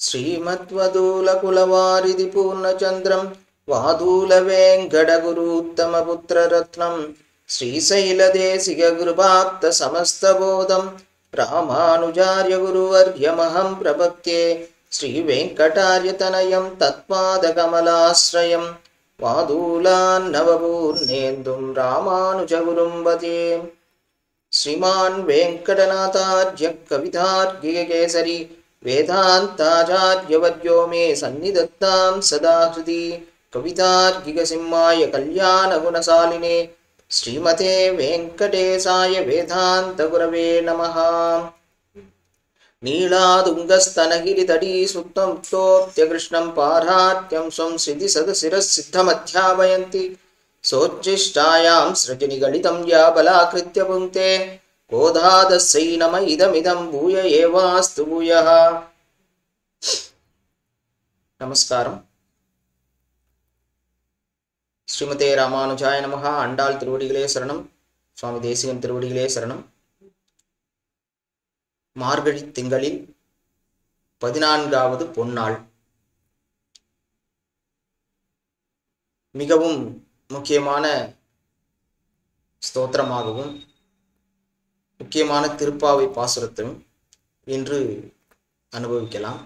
श्रीमद्वदूलकुलवारिधि पूर्णचन्द्रं वादूलवेङ्कटगुरूत्तमपुत्ररत्नं श्रीशैलदेशिककृपाप्तसमस्तबोधं रामानुजार्यगुरुवर्यमहं प्रपद्ये श्रीवेङ्कटार्यतनयं तत्पादकमलाश्रयं वादूलान्नवपूर्णेन्दुं रामानुजगुरुं भजे। श्रीमान् वेङ्कटनाथार्य कवितार्किककेसरी वेदान्ताचार्यवर्यो मे सन्निधत्तां सदा हृदि। कवितार्किकसिंहाय कल्याणगुणशालिने श्रीमते वेङ्कटेशाय वेदान्तगुरवे नमः। नीलादुङ्गस्तनगिरितटीसुत्तं तोप्त्यकृष्णं पारात्यं स्वं श्रुतिसदशिरःसिद्धमध्यापयन्ति सोच्छिष्टायां सृजनिगलितं या बलाकृत्य पुङ्क्ते गोधादस्यै नम इदमिदं भूय एवास्तु भूयः। நமஸ்காரம். ஸ்ரீமதே ராமானுஜாய நமஹ. ஆண்டாள் திருவடிகளே சரணம். சுவாமி தேசிகன் திருவடிகளே சரணம். மார்கழி திங்களில் 14வது பொன்னாள். மிகவும் முக்கியமான ஸ்தோத்திரமாகவும் முக்கியமான திருப்பாவை பாசுரத்தையும் இன்று அனுபவிக்கலாம்.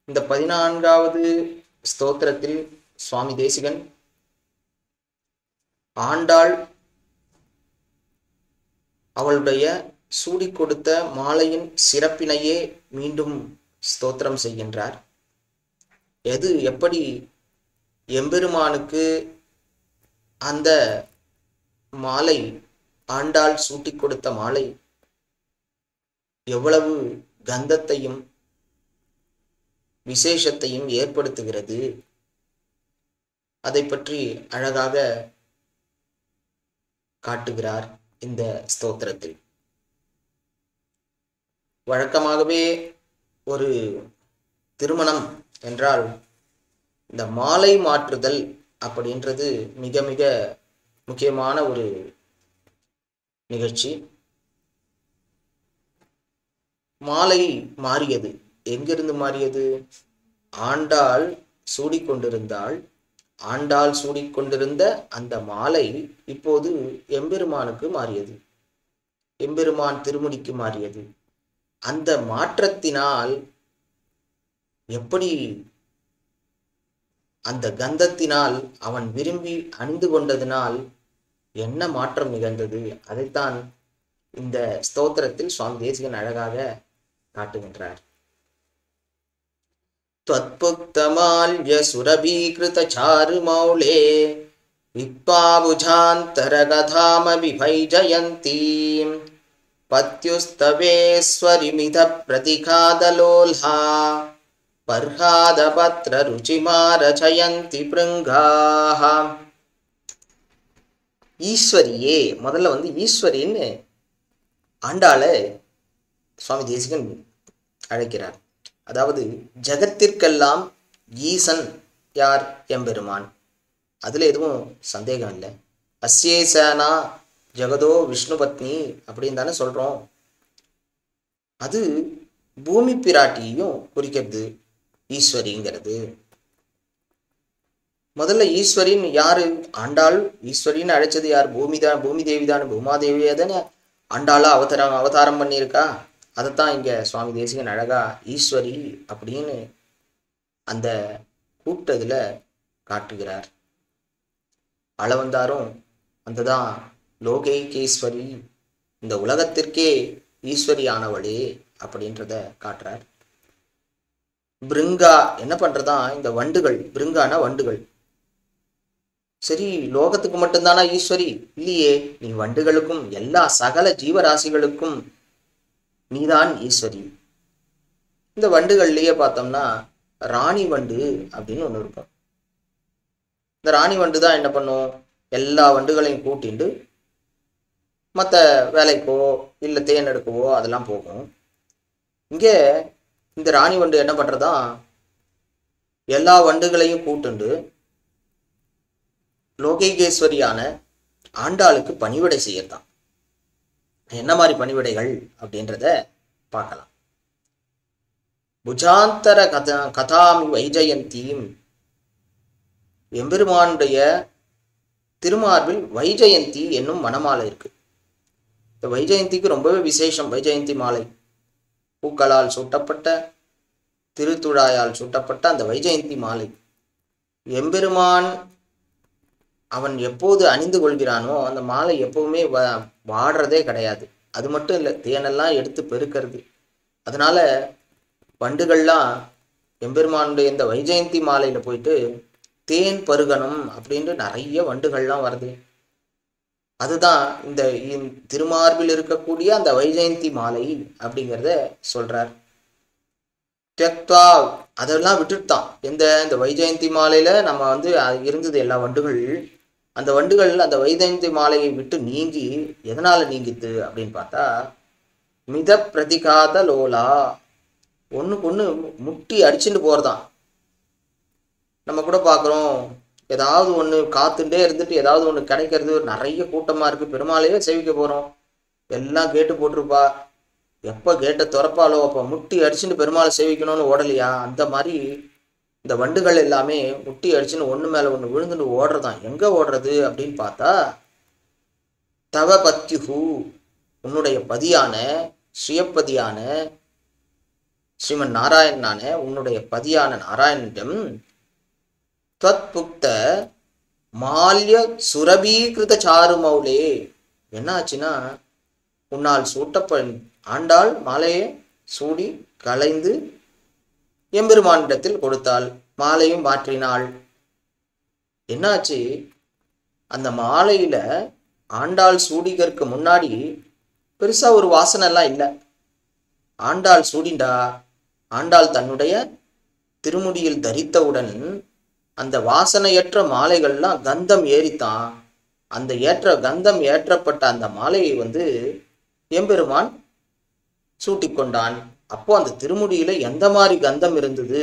இந்த 14வது ஸ்தோத்திரத்தில் சுவாமி தேசிகன் ஆண்டாள் அவளுடைய சூடி கொடுத்த மாலையின் சிறப்பினையே மீண்டும் ஸ்தோத்திரம் செய்கின்றார். எது எப்படி எம்பெருமானுக்கு அந்த மாலை, ஆண்டாள் சூட்டி கொடுத்த மாலை எவ்வளவு கந்தத்தையும் விசேஷத்தையும் ஏற்படுத்துகிறது, அதை பற்றி அழகாக காட்டுகிறார் இந்த ஸ்தோத்திரத்தில். வழக்கமாகவே ஒரு திருமணம் என்றால் இந்த மாலை மாற்றுதல் அப்படின்றது மிக மிக முக்கியமான ஒரு நிகழ்ச்சி. மாலை மாறியது. எங்கிருந்து மாறியது? ஆண்டாள் சூடிக்கொண்டிருந்தாள். ஆண்டாள் சூடிக்கொண்டிருந்த அந்த மாலை இப்போது எம்பெருமானுக்கு மாறியது, எம்பெருமான் திருமுடிக்கு மாறியது. அந்த மாற்றத்தினால் எப்படி அந்த கந்தத்தினால் அவன் விரும்பி அணிந்து கொண்டதினால் என்ன மாற்றம் நிகழ்ந்தது, அதைத்தான் இந்த ஸ்தோத்திரத்தில் சுவாமி தேசிகன் அழகாக காட்டுகின்றார். त्वत्पुक्तमाल्य सुरभीकृत चारुमौले विप्पाबुजान्तरकथामभिभैजयन्तीं पत्युस्तवेश्वरिमिध प्रतिखादलोल्हा पर्हादपत्र रुचिमारचयन्ति பிருங்காஹ. ஈஸ்வரியே, முதல்ல ஈஸ்வரின்னு ஆண்டாளை சுவாமி தேசிகன் அழைக்கிறார். அதாவது ஜகத்திற்கெல்லாம் ஈசன் யார்? எம்பெருமான். அதுல எதுவும் சந்தேகம் இல்லை. அஸ்யேசனா ஜெகதோ விஷ்ணு பத்னி அப்படின்னு தானே சொல்றோம். அது பூமி பிராட்டியையும் குறிக்கிறது ஈஸ்வரிங்கிறது. முதல்ல ஈஸ்வரின் யாரு? ஆண்டாள் ஈஸ்வரின்னு அழைச்சது யார்? பூமி தேவி தானே. பூமாதேவியே தானே ஆண்டாளா அவதாரம் பண்ணியிருக்கா. அதைத்தான் இங்க சுவாமி தேசிகன் அழகா ஈஸ்வரி அப்படின்னு அந்த கூட்டத்துல காட்டுகிறார். அளவந்தாரும் அந்ததான் லோகைகேஸ்வரி, இந்த உலகத்திற்கே ஈஸ்வரி ஆனவளே அப்படின்றத காட்டுறார். பிருங்கா என்ன பண்றதா? இந்த வண்டுகள், பிருங்கான வண்டுகள். சரி, லோகத்துக்கு மட்டும்தானா ஈஸ்வரி? இல்லையே, நீ வண்டுகளுக்கும் எல்லா சகல ஜீவராசிகளுக்கும் நீதான் ஈஸ்வரி. இந்த வண்டுகள்லயே பார்த்தோம்னா ராணி வண்டு அப்படின்னு ஒண்ணு இருக்கும். இந்த ராணி வண்டு தான் என்ன பண்ணும்? எல்லா வண்டுகளையும் கூட்டிண்டு மற்ற வேலைக்கோ இல்லை தேன் எடுக்கவோ அதெல்லாம் போகும். இங்கே இந்த ராணி வண்டு என்ன பண்றதா? எல்லா வண்டுகளையும் கூட்டுண்டு லோகைகேஸ்வரியான ஆண்டாளுக்கு பணிவிடை செய்யத்தான். என்ன மாதிரி பணிவிடைகள் அப்படின்றத பார்க்கலாம். புஜாந்தர கதாமி வைஜயந்தீம், எம்பெருமானுடைய திருமார்பில் வைஜெயந்தி என்னும் மணமாலை இருக்கு. இந்த வைஜெயந்திக்கு ரொம்பவே விசேஷம். வைஜெயந்தி மாலை பூக்களால் சூட்டப்பட்ட, திருத்துழாயால் சூட்டப்பட்ட அந்த வைஜெயந்தி மாலை எம்பெருமான் அவன் எப்போது அணிந்து கொள்கிறானோ அந்த மாலை எப்பவுமே வாடுறதே கிடையாது. அது மட்டும் இல்லை, தேனெல்லாம் எடுத்து பெருக்கிறது. அதனால வண்டுகள்லாம் எம்பெருமானுடைய இந்த வைஜெயந்தி மாலையில போயிட்டு தேன் பருகணும் அப்படின்ட்டு நிறைய வண்டுகள்லாம் வருது. அதுதான் இந்த திருமார்பில் இருக்கக்கூடிய அந்த வைஜெயந்தி மாலை அப்படிங்கிறத சொல்றார். தெக்வா, அதெல்லாம் விட்டுட்டான். இந்த வைஜெயந்தி மாலையில நம்ம இருந்தது எல்லா வண்டுகள், அந்த வண்டுகள் அந்த வைஜெயந்தி மாலையை விட்டு நீங்கி எதனால நீங்கித்து அப்படின்னு பார்த்தா, மித பிரதிகாத லோலா, ஒண்ணுக்கு ஒண்ணு முட்டி அடிச்சுட்டு போறதான். நம்ம கூட பார்க்குறோம், ஏதாவது ஒன்று காத்துட்டே இருந்துட்டு ஏதாவது ஒன்று கிடைக்கிறது, நிறைய கூட்டமாக இருக்குது, பெருமாளையே சேவிக்க போகிறோம், எல்லாம் கேட்டு போட்டிருப்பா, எப்போ கேட்டை திறப்பாலோ அப்போ முட்டி அடிச்சுட்டு பெருமாளை சேவிக்கணும்னு ஓடலையா, அந்த மாதிரி இந்த வண்டுகள் எல்லாமே முட்டி அடிச்சுன்னு ஒன்று மேலே ஒன்று விழுந்துட்டு ஓடுறதான். எங்கே ஓடுறது அப்படின்னு பார்த்தா, தவ பத்யுஹு, உன்னுடைய பதியான ஸ்ரீயப்பதியான ஸ்ரீமன் நாராயணனான உன்னுடைய பதியான நாராயணனிடம் துவத் புக்த மால்ய சுரபீகிருத சாரு மௌலே, என்ன ஆச்சுன்னா, உன்னால் ஆண்டாள் மாலையை சூடி கலைந்து எம்பெருமானிடத்தில் கொடுத்தாள். மாலையும் மாற்றினாள். என்னாச்சு, அந்த மாலையில ஆண்டாள் சூடிகருக்கு முன்னாடி பெருசா ஒரு வாசனை எல்லாம் இல்லை. ஆண்டாள் சூடிண்டா, ஆண்டாள் தன்னுடைய திருமுடியில் தரித்தவுடன் அந்த வாசனையற்ற மாலைகள்லாம் கந்தம் ஏறித்தான். அந்த கந்தம் ஏற்றப்பட்ட அந்த மாலையை எம்பெருமான் சூட்டி கொண்டான். அப்போ அந்த திருமுடியில எந்த மாதிரி கந்தம் இருந்தது,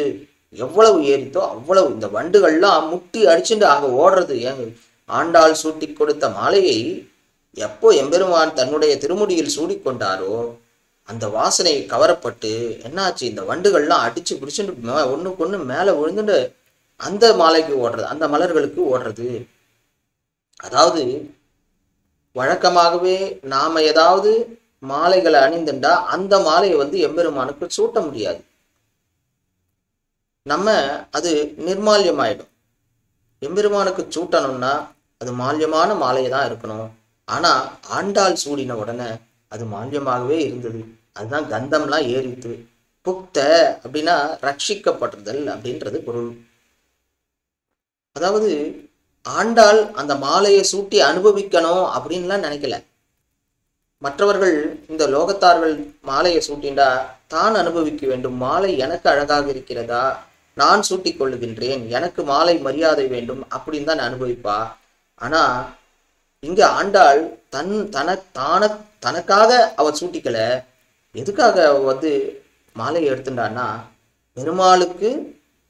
எவ்வளவு ஏறித்தோ அவ்வளவு. இந்த வண்டுகள்லாம் முட்டி அடிச்சுட்டு அங்க ஓடுறது. ஆண்டாள் சூட்டி கொடுத்த மாலையை எப்போ எம்பெருமான் தன்னுடைய திருமுடியில் சூடி கொண்டாரோ அந்த வாசனை கவரப்பட்டு என்னாச்சு, இந்த வண்டுகள்லாம் அடிச்சு பிடிச்சுட்டு ஒண்ணுக்கு ஒண்ணு மேல விழுந்துட்டு அந்த மாலைக்கு ஓடுறது, அந்த மலர்களுக்கு ஓடுறது. அதாவது வழக்கமாகவே நாம ஏதாவது மாலைகளை அணிந்துண்டா அந்த மாலையை எம்பெருமானுக்கு சூட்ட முடியாது. நம்ம அது நிர்மால்யமாயிடும். எம்பெருமானுக்கு சூட்டணும்னா அது மால்யமான மாலையை தான் இருக்கணும். ஆனா ஆண்டாள் சூடின உடனே அது மால்யமாகவே இருந்தது. அதுதான் கந்தம்லாம் ஏறித்து. புக்த அப்படின்னா ரட்சிக்கப்படுதல் அப்படின்றது பொருள். அதாவது ஆண்டாள் அந்த மாலையை சூட்டி அனுபவிக்கணும் அப்படின்லாம் நினைக்கல. மற்றவர்கள் இந்த லோகத்தார்கள் மாலையை சூட்டிண்டா தான் அனுபவிக்க வேண்டும். மாலை எனக்கு அழகாக இருக்கிறதா, நான் சூட்டி கொள்ளுகின்றேன், எனக்கு மாலை மரியாதை வேண்டும் அப்படின்னு தான் அனுபவிப்பா. ஆனா இங்க ஆண்டாள் தனக்காக அவ சூட்டிக்கல. எதுக்காக மாலையை எடுத்துட்டான்னா, பெருமாளுக்கு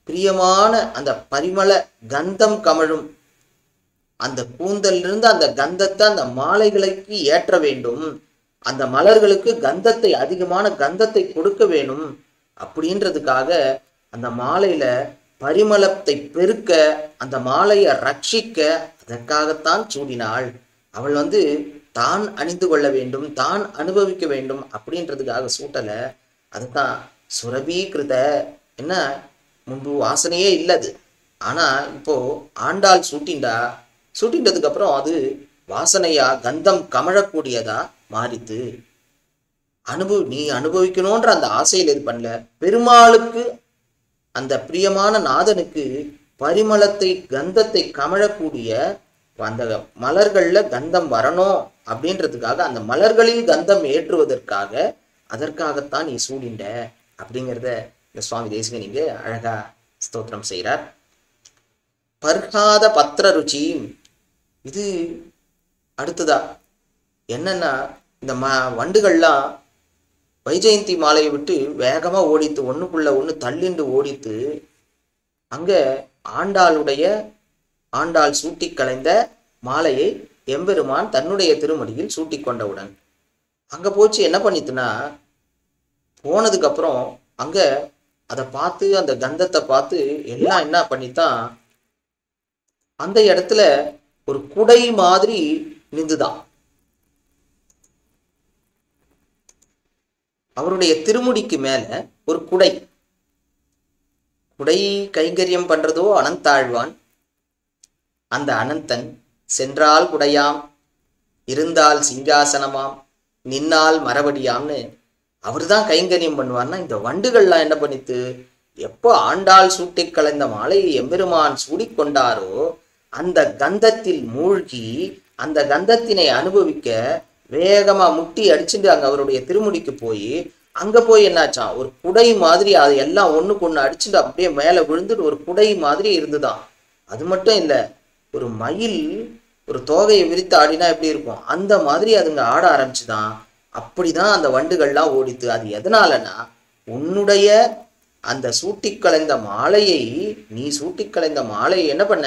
பிரியமான அந்த பரிமள கந்தம் கமழும் அந்த கூந்தலிருந்து அந்த கந்தத்தை அந்த மாலைகளுக்கு ஏற்ற வேண்டும், அந்த மலர்களுக்கு கந்தத்தை அதிகமான கந்தத்தை கொடுக்க வேணும் அப்படின்றதுக்காக அந்த மாலையில பரிமளத்தை பெருக்க, அந்த மாலையை ரட்சிக்க, அதற்காகத்தான் சூடினாள். அவள் தான் அணிந்து கொள்ள வேண்டும், தான் அனுபவிக்க வேண்டும் அப்படின்றதுக்காக சூட்டல. அதுதான் சுரபீகிருத. என்ன, முன்பு வாசனையே இல்லது, ஆனா இப்போ ஆண்டாள் சூட்டின்றதுக்கு அப்புறம் அது வாசனையா கந்தம் கமழக்கூடியதா மாறித்து. நீ அனுபவிக்கணும்ன்ற அந்த ஆசையில் இது பண்ணல. பெருமாளுக்கு அந்த பிரியமான நாதனுக்கு பரிமளத்தை கந்தத்தை கமழக்கூடிய அந்த மலர்கள்ல கந்தம் வரணும் அப்படின்றதுக்காக, அந்த மலர்களில் கந்தம் ஏற்றுவதற்காக, அதற்காகத்தான் நீ சூடிண்ட அப்படிங்கிறத இந்த சுவாமி தேசிகன் இங்க அழகா ஸ்தோத்திரம் செய்கிறார். பர்காத பத்திர ருச்சி. இது அடுத்ததா என்னன்னா, இந்த வண்டுகள்லாம் வைஜெயந்தி மாலையை விட்டு வேகமா ஓடித்து, ஒண்ணுக்குள்ள ஒண்ணு தள்ளிண்டு ஓடித்து அங்க ஆண்டாள் சூட்டி கலைந்த மாலையை எம்பெருமான் தன்னுடைய திருமடியில் சூட்டி கொண்டவுடன் அங்க போச்சு என்ன பண்ணித்துனா, போனதுக்கு அப்புறம் அங்க அதை பார்த்து அந்த கந்தத்தை பார்த்து எல்லாம் என்ன பண்ணித்தான் அந்த இடத்துல ஒரு குடை மாதிரி நின்றுதான். அவருடைய திருமுடிக்கு மேல ஒரு குடை கைங்கரியம் பண்றதோ அனந்தாழ்வான். அந்த அனந்தன் சென்றால் குடையாம், இருந்தால் சிங்காசனமாம், நின்னால் மரபடியாம்னு அவர் தான் கைங்கரியம் பண்ணுவார்னா, இந்த வண்டுகள்லாம் என்ன பண்ணித்து, எப்போ ஆண்டாள் சூட்டி கலைந்த மாலையை எம்பெருமான் சூடிக்கொண்டாரோ அந்த கந்தத்தில் மூழ்கி அந்த கந்தத்தினை அனுபவிக்க வேகமா முட்டி அடிச்சுட்டு அங்க அவருடைய திருமுடிக்கு போய் அங்க போய் என்னாச்சா ஒரு குடை மாதிரி அது எல்லாம் ஒண்ணுக்கு ஒண்ணு அடிச்சுட்டு அப்படியே மேல விழுந்துட்டு ஒரு குடை மாதிரி இருந்துதான். அது மட்டும் இல்ல, ஒரு மயில் ஒரு தோகையை விரித்து ஆடினா எப்படி இருக்கும் அந்த மாதிரி அதுங்க ஆட ஆரம்பிச்சுதான். அப்படிதான் அந்த வண்டுகள்லாம் ஓடித்து. அது எதனாலனா, உன்னுடைய அந்த சூட்டி கலைந்த மாலையை நீ சூட்டி கலைந்த மாலையை என்ன பண்ண,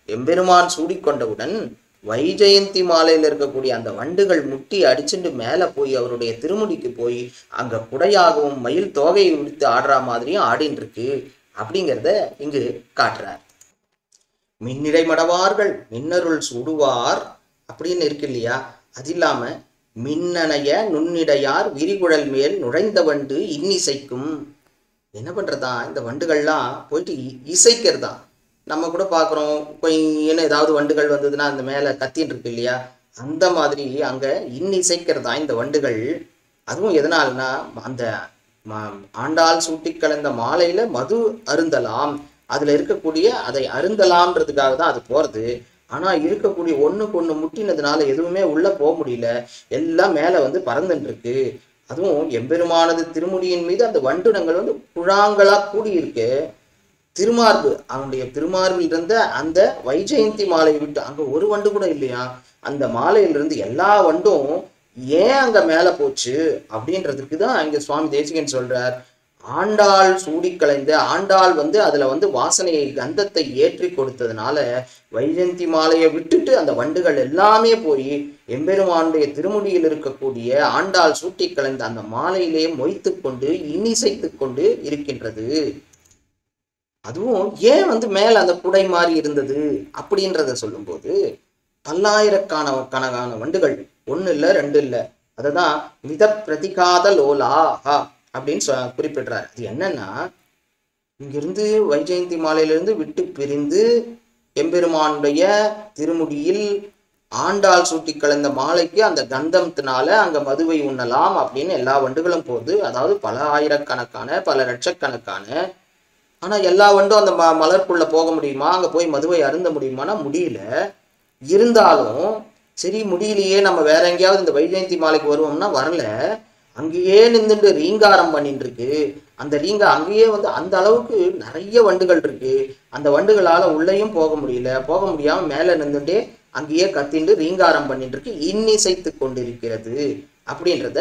எம்பெருமான் சூடிக்கொண்டவுடன் வைஜெயந்தி மாலையில் இருக்கக்கூடிய அந்த வண்டுகள் முட்டி அடிச்சுட்டு மேல போய் அவருடைய திருமுடிக்கு போய் அங்க குடையாகவும் மயில் தோகையை விடுத்து ஆடுற மாதிரியும் ஆடின்னு இருக்கு அப்படிங்கிறத இங்கு காட்டுறார். மின்னிடை மடவார்கள் மின்னருள் சூடுவார் அப்படின்னு இருக்கு இல்லையா. அது இல்லாம மின்னணைய நுண்ணிடையார் விரிகுழல் மேல் நுழைந்த வண்டு இன்னிசைக்கும். என்ன பண்றதா, இந்த வண்டுகள்லாம் போயிட்டு இசைக்கிறதா. நம்ம கூட பார்க்குறோம், கொஞ்சம் ஏதாவது வண்டுகள் வந்ததுன்னா அந்த மேலே கத்தின்னு இருக்கு இல்லையா, அந்த மாதிரி அங்கே இன்னிசைக்கிறதா இந்த வண்டுகள். அதுவும் எதனால்னா, அந்த ஆண்டாள் சூட்டி கலந்த மாலையில் மது அருந்தலாம், அதில் இருக்கக்கூடிய அதை அருந்தலாம்ன்றதுக்காக தான் அது போகிறது. ஆனால் இருக்கக்கூடிய ஒன்றுக்கு ஒன்று முட்டினதுனால எதுவுமே உள்ளே போக முடியல, எல்லாம் மேலே வந்து பறந்துட்டு இருக்கு. அதுவும் எம்பெருமானது திருமுடியின் மீது அந்த வண்டுனங்கள் வந்து குழாங்களாக கூடியிருக்கு. திருமார்பு, அவனுடைய திருமார்பில் இருந்த அந்த வைஜெயந்தி மாலையை விட்டு அங்க ஒரு வண்டு கூட இல்லையா. அந்த மாலையிலிருந்து எல்லா வண்டும் ஏன் அங்க மேல போச்சு அப்படின்றதுக்கு தான் இங்க சுவாமி தேசிகன் சொல்றார். ஆண்டாள் சூடி கலைந்த ஆண்டாள் வந்து அதுல வந்து வாசனையை கந்தத்தை ஏற்றி கொடுத்ததுனால வைஜெயந்தி மாலையை விட்டுட்டு அந்த வண்டுகள் எல்லாமே போய் எம்பெருமானுடைய திருமுடியில் இருக்கக்கூடிய ஆண்டாள் சூட்டி கலைந்த அந்த மாலையிலேயே மொய்த்து கொண்டு இன்னிசைத்து கொண்டு இருக்கின்றது. அதுவும் ஏன் வந்து மேல அந்த குடை மாதிரி இருந்தது அப்படின்றத சொல்லும்போது, பல்லாயிரக்கணக்கான வண்டுகள், ஒண்ணு இல்லை ரெண்டு இல்லை, அததான் மித பிரதிகாத லோலாஹா அப்படின்னு குறிப்பிடுறாரு. அது என்னன்னா, இங்கிருந்து வைஜெயந்தி மாலையிலிருந்து விட்டு பிரிந்து எம்பெருமானுடைய திருமுடியில் ஆண்டாள் சூட்டி கலந்த மாலைக்கு அந்த கந்தத்தினால அங்க மதுவை உண்ணலாம் அப்படின்னு எல்லா வண்டுகளும் போகுது. அதாவது பல ஆயிரக்கணக்கான பல லட்சக்கணக்கான. ஆனா எல்லா வண்டும் அந்த மலர்க்குள்ள போக முடியுமா, அங்க போய் மதுவை அருந்த முடியுமானா முடியல. இருந்தாலும் சரி முடியலையே, நம்ம வேற எங்கேயாவது இந்த வைஜெயந்தி மாலைக்கு வருவோம்னா வரல, அங்கேயே நின்றுட்டு ரீங்காரம் பண்ணிட்டு இருக்கு. அந்த அங்கேயே வந்து அந்த அளவுக்கு நிறைய வண்டுகள் இருக்கு. அந்த வண்டுகளால உள்ளேயும் போக முடியல, போக முடியாம மேல நின்றுட்டே அங்கேயே கத்திண்டு ரீங்காரம் பண்ணிட்டு இருக்கு, இன்னிசைத்து கொண்டிருக்கிறது அப்படின்றத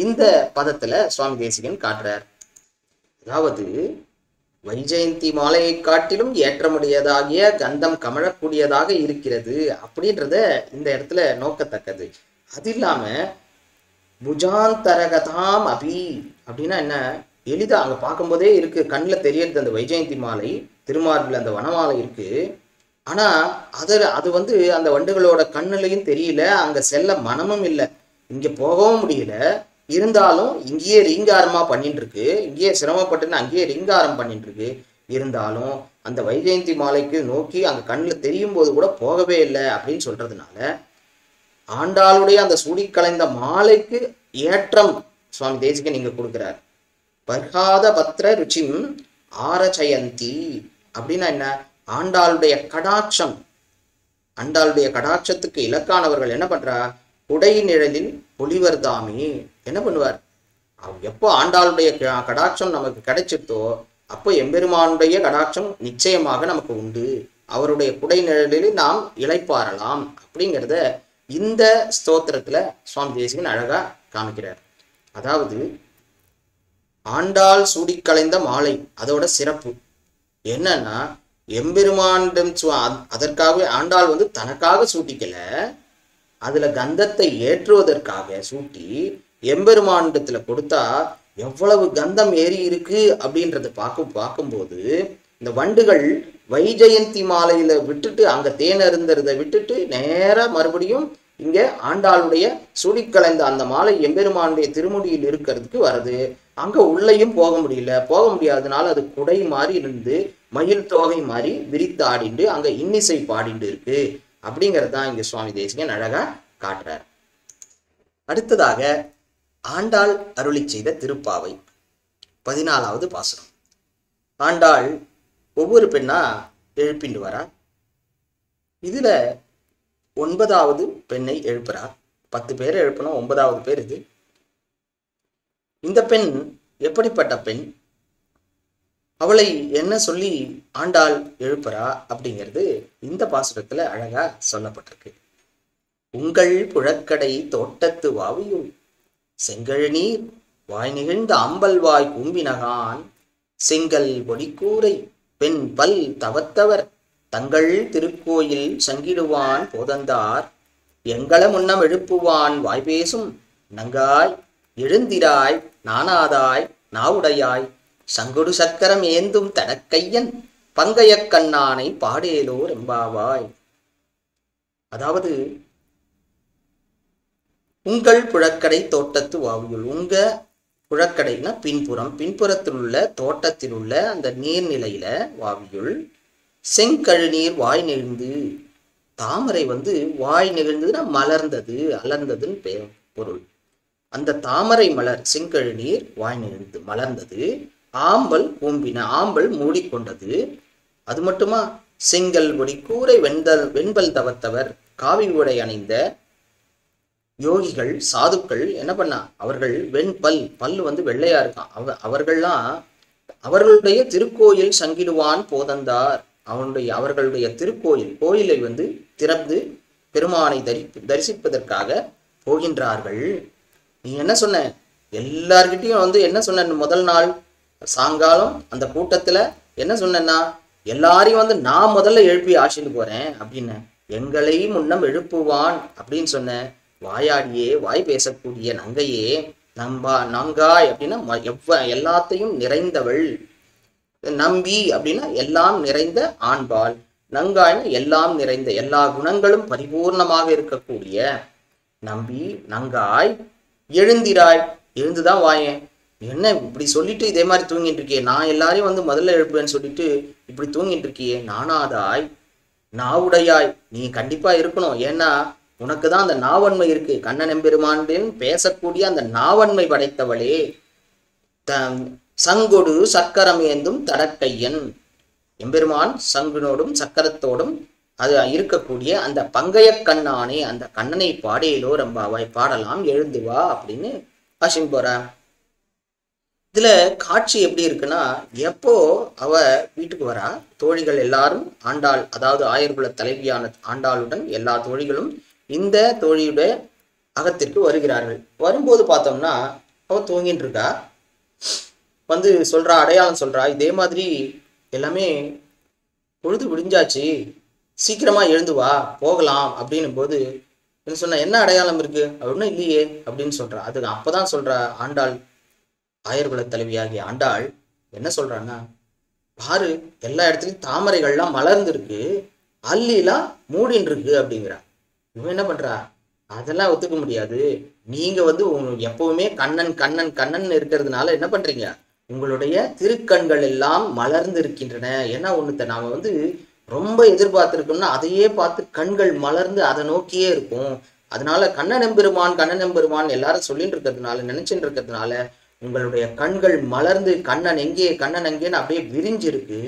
இந்த பதத்துல சுவாமி தேசிகன் காட்டுறார். அதாவது வைஜெயந்தி மாலையை காட்டிலும் ஏற்றமுடையதாகிய கந்தம் கமழக்கூடியதாக இருக்கிறது அப்படின்றத இந்த இடத்துல நோக்கத்தக்கது. அது இல்லாம புஜாந்தரகதாம் அபி அப்படின்னா என்ன, எளிதா அங்க பார்க்கும்போதே இருக்கு, கண்ணில் தெரியறது அந்த வைஜெயந்தி மாலை, திருமார்பில் அந்த வனமாலை இருக்கு. ஆனா அது வந்து அந்த வண்டுகளோட கண்ணுலையும் தெரியல, அங்க செல்ல மனமும் இல்லை, இங்க போகவும் முடியல. இருந்தாலும் இங்கேயே ரீங்காரமா பண்ணிட்டு இருக்கு, இங்கேயே சிரமப்பட்டுன்னு அங்கேயே ரீங்காரம் பண்ணிட்டு இருக்கு. இருந்தாலும் அந்த வைஜெயந்தி மாலைக்கு நோக்கி அங்க கண்ணில் தெரியும் போது கூட போகவே இல்லை அப்படின்னு சொல்றதுனால ஆண்டாளுடைய அந்த சூடி கலைந்த மாலைக்கு ஏற்றம் சுவாமி தேசிகன் நீங்க கொடுக்கிறார். பர்ஹாத பத்ர ருச்சிம் ஆரச்சயந்தி அப்படின்னா என்ன, ஆண்டாளுடைய கடாட்சம், ஆண்டாளுடைய கடாட்சத்துக்கு இலக்கானவர்கள் என்ன பண்றா, குடை நிழலில் பொலிவர்தாமி என்ன பண்ணுவார், எப்போ ஆண்டாளுடைய கடாட்சம் நமக்கு கிடைச்சிட்டோ அப்போ எம்பெருமானுடைய கடாட்சம் நிச்சயமாக நமக்கு உண்டு, அவருடைய குடை நிழலில் நாம் இளைப்பாறலாம் அப்படிங்கிறத இந்த ஸ்தோத்திரத்துல சுவாமி தேசிகன் அழகா காமிக்கிறார். அதாவது ஆண்டாள் சூடி கலைந்த மாலை அதோட சிறப்பு என்னன்னா, எம்பெருமானிடம் அதற்காகவே ஆண்டாள் வந்து தனக்காக சூட்டிக்கல, அதுல கந்தத்தை ஏற்றுவதற்காக சூட்டி எம்பெருமானிடத்துல கொடுத்தா எவ்வளவு கந்தம் ஏறி இருக்கு அப்படின்றத பார்க்கும்போது இந்த வண்டுகள் வைஜெயந்தி மாலையில விட்டுட்டு அங்க தேன் அருந்தறதை விட்டுட்டு நேரா மறுபடியும் இங்க ஆண்டாளுடைய சுடிக்கலைந்த அந்த மாலை எம்பெருமானுடைய திருமுடியில் இருக்கிறதுக்கு வருது. அங்க உள்ளேயும் போக முடியாதனால அது குடை மாதிரி இருந்து மயில் தோகை மாதிரி விரித்து ஆடிண்டு அங்க இன்னிசை பாடிண்டு இருக்கு அப்படிங்கிறது தான் இங்க சுவாமி தேசிகன் அழகா காட்டுறார். அடுத்ததாக ஆண்டாள் அருளி செய்த திருப்பாவை 14வது பாசுரம். ஆண்டாள் ஒவ்வொரு பெண்ணா எழுப்பிண்டு வரா. இதுல 9வது பெண்ணை எழுப்புறா. 10 பேரை எழுப்பணும், 9வது பேர் இது. இந்த பெண் எப்படிப்பட்ட பெண், அவளை என்ன சொல்லி ஆண்டாள் எழுப்புறா அப்படிங்கிறது இந்த பாசுரத்துல அழகா சொல்லப்பட்டிருக்கு. உங்கள் புழக்கடை தோட்டத்து வாவியுள் செங்கழநீர் வாய் நிகழ்ந்த அம்பல்வாய் கூம்பினகான் செங்கல் பொடிக்கூரை பெண் பல் தவத்தவர் தங்கள் திருக்கோயில் சங்கிடுவான் போதந்தார் எங்கள முன்னம் எழுப்புவான் வாய்பேசும் நங்காய் எழுந்திராய் நானாதாய் நாவுடையாய் சங்குடு சக்கரம் ஏந்தும் தடக்கையன் பங்கைய கண்ணானை பாடேலோ ரெம்பாவாய். அதாவது உங்கள் புழக்கடை தோட்டத்து வாவியுள், உங்க புழக்கடைனா பின்புறத்தில் உள்ள தோட்டத்தில் உள்ள அந்த நீர்நிலையில வாவியுள் செங்கழுநீர் வாய் நெகிழ்ந்து, தாமரை வாய் நெகிழ்ந்ததுன்னா மலர்ந்தது அலர்ந்ததுன்னு பொருள். அந்த தாமரை மலர் செங்கழுநீர் வாய் நெகிழ்ந்து மலர்ந்தது. ஆம்பல் கூம்பின, ஆம்பல் மூடிக்கொண்டது. அது மட்டுமா, செங்கல் ஒடி கூரை வெண்பல் தவத்தவர், காவி உடை அணிந்த யோகிகள் சாதுக்கள் என்ன பண்ணா, அவர்கள் பல்லு வெள்ளையா இருக்கான். அவர்கள்லாம் அவர்களுடைய திருக்கோயில் சங்கிடுவான் போதந்தார், அவர்களுடைய கோயிலை திறந்து பெருமானை தரிசிப்பதற்காக போகின்றார்கள். நீ என்ன சொன்ன, எல்லார்கிட்டையும் என்ன சொன்ன, முதல் நாள் சாயங்காலம் அந்த கூட்டத்துல என்ன சொன்னா, எல்லாரையும் நான் முதல்ல எழுப்பி ஆசிட்டு போறேன் அப்படின்னு, எங்களை முன்னம் எழுப்புவான் அப்படின்னு சொன்ன. வாயாடியே, வாய் பேசக்கூடிய நங்கையே, நங்காய் அப்படின்னா எல்லாத்தையும் நிறைந்தவள், நம்பி அப்படின்னா எல்லாம் நிறைந்த ஆண்பாள், நங்காய்னா எல்லாம் நிறைந்த எல்லா குணங்களும் பரிபூர்ணமாக இருக்கக்கூடிய நம்பி நங்காய். எழுந்திராய், எழுந்துதான் வாயேன். என்ன இப்படி சொல்லிட்டு இதே மாதிரி தூங்கிட்டு இருக்கியே, நான் எல்லாரையும் முதல்ல எழுப்புவேன்னு சொல்லிட்டு இப்படி தூங்கிட்டு இருக்கியே. நானாதாய் நாவுடையாய், நீ கண்டிப்பா இருக்கணும். ஏன்னா உனக்கு தான் அந்த நாவன்மை இருக்கு. கண்ணன் எம்பெருமான் பேசக்கூடிய அந்த நாவன்மை படைத்தவளே. சங்கொடு சக்கரம் ஏந்தும் தடக்கையன், எம்பெருமான் சங்குனோடும் சக்கரத்தோடும் அது இருக்கக்கூடிய அந்த பங்கைய கண்ணானே, அந்த கண்ணனை பாடேலோ ரெம்பாவாய், பாடலாம் எழுந்து வா அப்படின்னு ஆசின் போறா. இதுல காட்சி எப்படி இருக்குன்னா, எப்போ அவ வீட்டுக்கு வரா, தோழிகள் எல்லாரும் ஆண்டாள், அதாவது ஆயர்குல தலைவியான ஆண்டாளுடன் எல்லா தோழிகளும் இந்த தோழியுடைய அகத்திற்கு வருகிறார்கள். வரும்போது பார்த்தோம்னா அவ தூங்கிட்டு இருக்கா. சொல்றா, அடையாளம் சொல்றா, இதே மாதிரி எல்லாமே பொழுது விடிஞ்சாச்சு, சீக்கிரமா எழுந்து வா போகலாம் அப்படின்னும் போது என்ன சொன்ன, என்ன அடையாளம் இருக்கு அப்படின்னா, இல்லையே அப்படின்னு சொல்றா. அது அப்பதான் சொல்றா ஆண்டாள், ஆயர்குல தலைவியாகிய ஆண்டாள் என்ன சொல்றான்னா, பாரு எல்லா இடத்துலயும் தாமரைகள்லாம் மலர்ந்து இருக்கு, அல்லிலாம் மூடின்னு இருக்கு அப்படிங்கிறா. இவன் என்ன பண்றா, அதெல்லாம் ஒத்துக்க முடியாது, நீங்க எப்பவுமே கண்ணன் கண்ணன் கண்ணன் இருக்கிறதுனால என்ன பண்றீங்க, உங்களுடைய திருக்கண்கள் எல்லாம் மலர்ந்து இருக்கின்றன. ஏன்னா ஒண்ணுத்த நாம ரொம்ப எதிர்பார்த்திருக்கோம்னா அதையே பார்த்து கண்கள் மலர்ந்து அதை நோக்கியே இருக்கும். அதனால கண்ணன் எம்பெருமான் எல்லாரும் சொல்லிட்டு இருக்கிறதுனால, நினைச்சுட்டு இருக்கிறதுனால உங்களுடைய கண்கள் மலர்ந்து கண்ணன் எங்கே கண்ணன் எங்கேன்னு அப்படியே விரிஞ்சிருக்கு.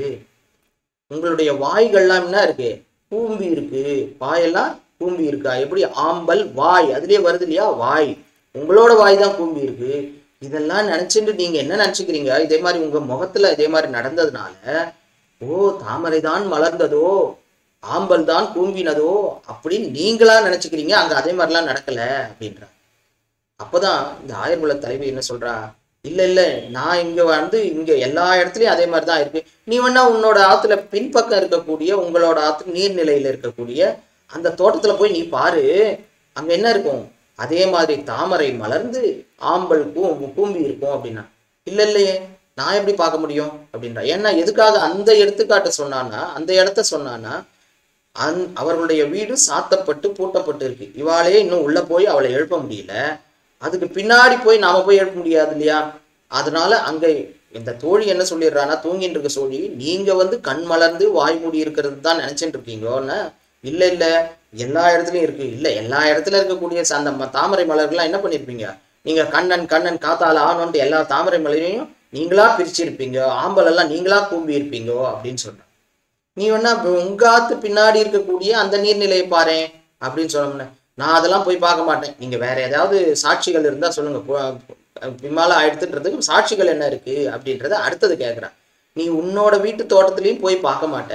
உங்களுடைய வாய்கள்லாம் என்ன இருக்கு, கூம்பி இருக்கு. வாயெல்லாம் கூம்பி இருக்கா, எப்படி ஆம்பல் வாய், அதுலயே வருது இல்லையா வாய், உங்களோட வாய் தான் கூம்பி இருக்கு. இதெல்லாம் நினைச்சுட்டு நீங்க என்ன நினைச்சுக்கிறீங்க, இதே மாதிரி உங்க முகத்துல இதே மாதிரி நடந்ததுனால ஓ தாமரை தான் மலர்ந்ததோ, ஆம்பல் தான் கூம்பினதோ அப்படின்னு நீங்களா நினைச்சுக்கிறீங்க. அங்க அதே மாதிரிலாம் நடக்கல அப்படின்ற. அப்பதான் இந்த ஆயர்குல தலைவி என்ன சொல்றா, இல்ல நான் இங்க எல்லா இடத்துலயும் அதே மாதிரிதான் இருக்கு. நீ உன்னோட ஆத்துல பின்பக்கம் இருக்கக்கூடிய உங்களோட ஆத்து நீர்நிலையில இருக்கக்கூடிய அந்த தோட்டத்துல போய் நீ பாரு, அங்க என்ன இருக்கும், அதே மாதிரி தாமரை மலர்ந்து ஆம்பல் கூம்பி இருக்கும் அப்படின்னா. இல்லையே, நான் எப்படி பார்க்க முடியும் அப்படின்றா. ஏன்னா எதுக்காக அந்த எடுத்துக்காட்டு சொன்னான்னா, அந்த இடத்த சொன்னான்னா, அவர்களுடைய வீடு சாத்தப்பட்டு பூட்டப்பட்டு இருக்கு. இவாளே இன்னும் உள்ள போய் அவளை எழுப்ப முடியல. அதுக்கு பின்னாடி போய் நாம போய் எழுப்ப முடியாது இல்லையா? அதனால அங்க இந்த தோழி என்ன சொல்லிடுறான்னா, தூங்கிட்டு இருக்க தோழி, நீங்க கண் மலர்ந்து வாய் மூடி இருக்கிறது தான் நினைச்சிட்டு இருக்கீங்கன்னு. இல்ல இல்ல, எல்லா இடத்துலயும் இருக்கு. இல்ல, எல்லா இடத்துல இருக்கக்கூடிய அந்த தாமரை மலர்கள்லாம் என்ன பண்ணிருப்பீங்க நீங்க? கண்ணன் கண்ணன் காத்தால ஆனோன்ட்டு எல்லா தாமரை மலரையும் நீங்களா பிரிச்சிருப்பீங்க, ஆம்பல் எல்லாம் நீங்களா கூம்பி இருப்பீங்கோ அப்படின்னு சொல்ற. நீ வேணா உங்காத்து பின்னாடி இருக்கக்கூடிய அந்த நீர்நிலையை பாரு அப்படின்னு சொன்னோம்னா, நான் அதெல்லாம் போய் பார்க்க மாட்டேன். நீங்க வேற ஏதாவது சாட்சிகள் இருந்தா சொல்லுங்க. பின்னால எடுத்துன்றதுக்கு சாட்சிகள் என்ன இருக்கு அப்படின்றத அடுத்தது கேட்குறான். நீ உன்னோட வீட்டு தோட்டத்திலையும் போய் பார்க்க மாட்ட,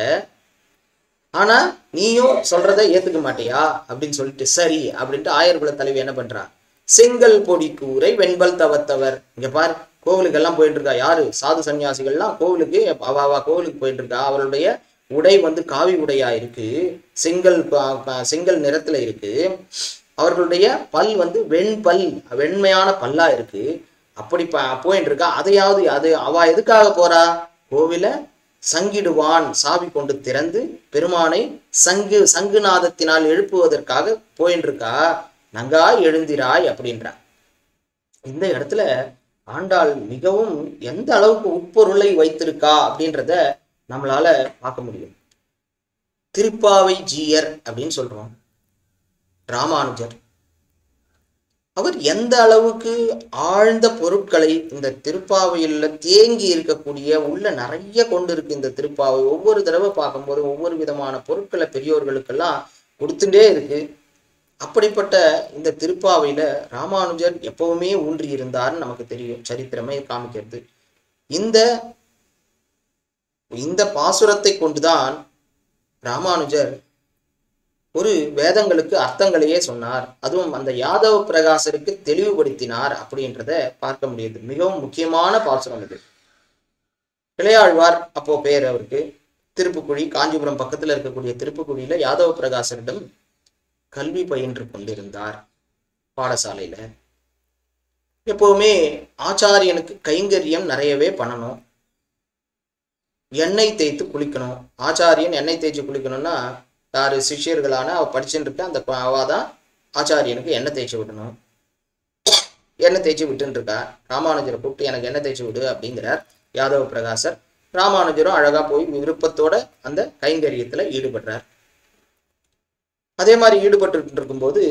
ஆனா நீயும் சொல்றதை ஏத்துக்க மாட்டியா அப்படின்னு சொல்லிட்டு, சரி அப்படின்ட்டு ஆயர்குல தலைவி என்ன பண்றா, செங்கல் பொடி கூரை வெண்பல் தவத்தவர். இங்க பாரு, கோவிலுக்கெல்லாம் போயிட்டு இருக்கா. யாரு? சாது சன்னியாசிகள்லாம் கோவிலுக்கு அவாவா கோவிலுக்கு போயிட்டு இருக்கா. அவளுடைய உடை காவி உடையா இருக்கு, செங்கல் நிறத்துல இருக்கு. அவர்களுடைய பல் வெண்பல், வெண்மையான பல்லா இருக்கு. அப்படி போயிட்டு இருக்கா. அதையாவது அவ எதுக்காக போறா? கோவில சங்கிடுவான் சாவி கொண்டு திறந்து பெருமானை சங்குநாதத்தினால் எழுப்புவதற்காக போயிட்டு இருக்கா. நங்காய் எழுந்திராய் அப்படின்றா. இந்த இடத்துல ஆண்டாள் மிகவும் எந்த அளவுக்கு உட்பொருளை வைத்திருக்கா அப்படின்றத நம்மளால பார்க்க முடியும். திருப்பாவை ஜீயர் அப்படின்னு சொல்றோம் ராமானுஜர். அவர் எந்த அளவுக்கு ஆழ்ந்த பொருட்களை இந்த திருப்பாவையில தேங்கி இருக்கக்கூடிய, உள்ள நிறைய கொண்டு இருக்கு இந்த திருப்பாவை. ஒவ்வொரு தடவை பார்க்கும்போது ஒவ்வொரு விதமான பொருட்களை பெரியோர்களுக்கெல்லாம் கொடுத்துட்டே இருக்கு. அப்படிப்பட்ட இந்த திருப்பாவையில ராமானுஜர் எப்பவுமே ஊன்றி இருந்தார்னு நமக்கு தெரியும், சரித்திரமே காமிக்கிறது. இந்த பாசுரத்தை கொண்டுதான் ராமானுஜர் ஒரு வேதங்களுக்கு அர்த்தங்களையே சொன்னார். அதுவும் அந்த யாதவ பிரகாசருக்கு தெளிவுபடுத்தினார் அப்படின்றத பார்க்க முடியுது. மிகவும் முக்கியமான பாசுரம் இது. இளையாழ்வார் அப்போ பேர் அவருக்கு. திருப்புக்குழி, காஞ்சிபுரம் பக்கத்துல இருக்கக்கூடிய திருப்புக்குழியில யாதவ பிரகாசரிடம் கல்வி பயின்று கொண்டிருந்தார் பாடசாலையில. எப்பவுமே ஆச்சாரியனுக்கு கைங்கரியம் நிறையவே பண்ணணும். எண்ணெய் தேய்த்து குளிக்கணும். ஆச்சாரியன் எண்ணெய் தேய்ச்சி குளிக்கணும்னா யாரு? சிஷியர்களான அவ படிச்சுட்டு இருக்க அந்த அவாதான் ஆச்சாரியனுக்கு எண்ணெய் தேய்ச்சி விடணும். எண்ணெய் தேய்ச்சி விட்டுன்னு இருக்கா. ராமானுஜரை கூப்பிட்டு எனக்கு எண்ணெய் தேய்ச்சி விடு அப்படிங்கிறார் யாதவ பிரகாசர். ராமானுஜரும் அழகா போய் விருப்பத்தோட அந்த கைங்கரியத்துல ஈடுபடுறார். அதே மாதிரி ஈடுபட்டு இருக்கும்போது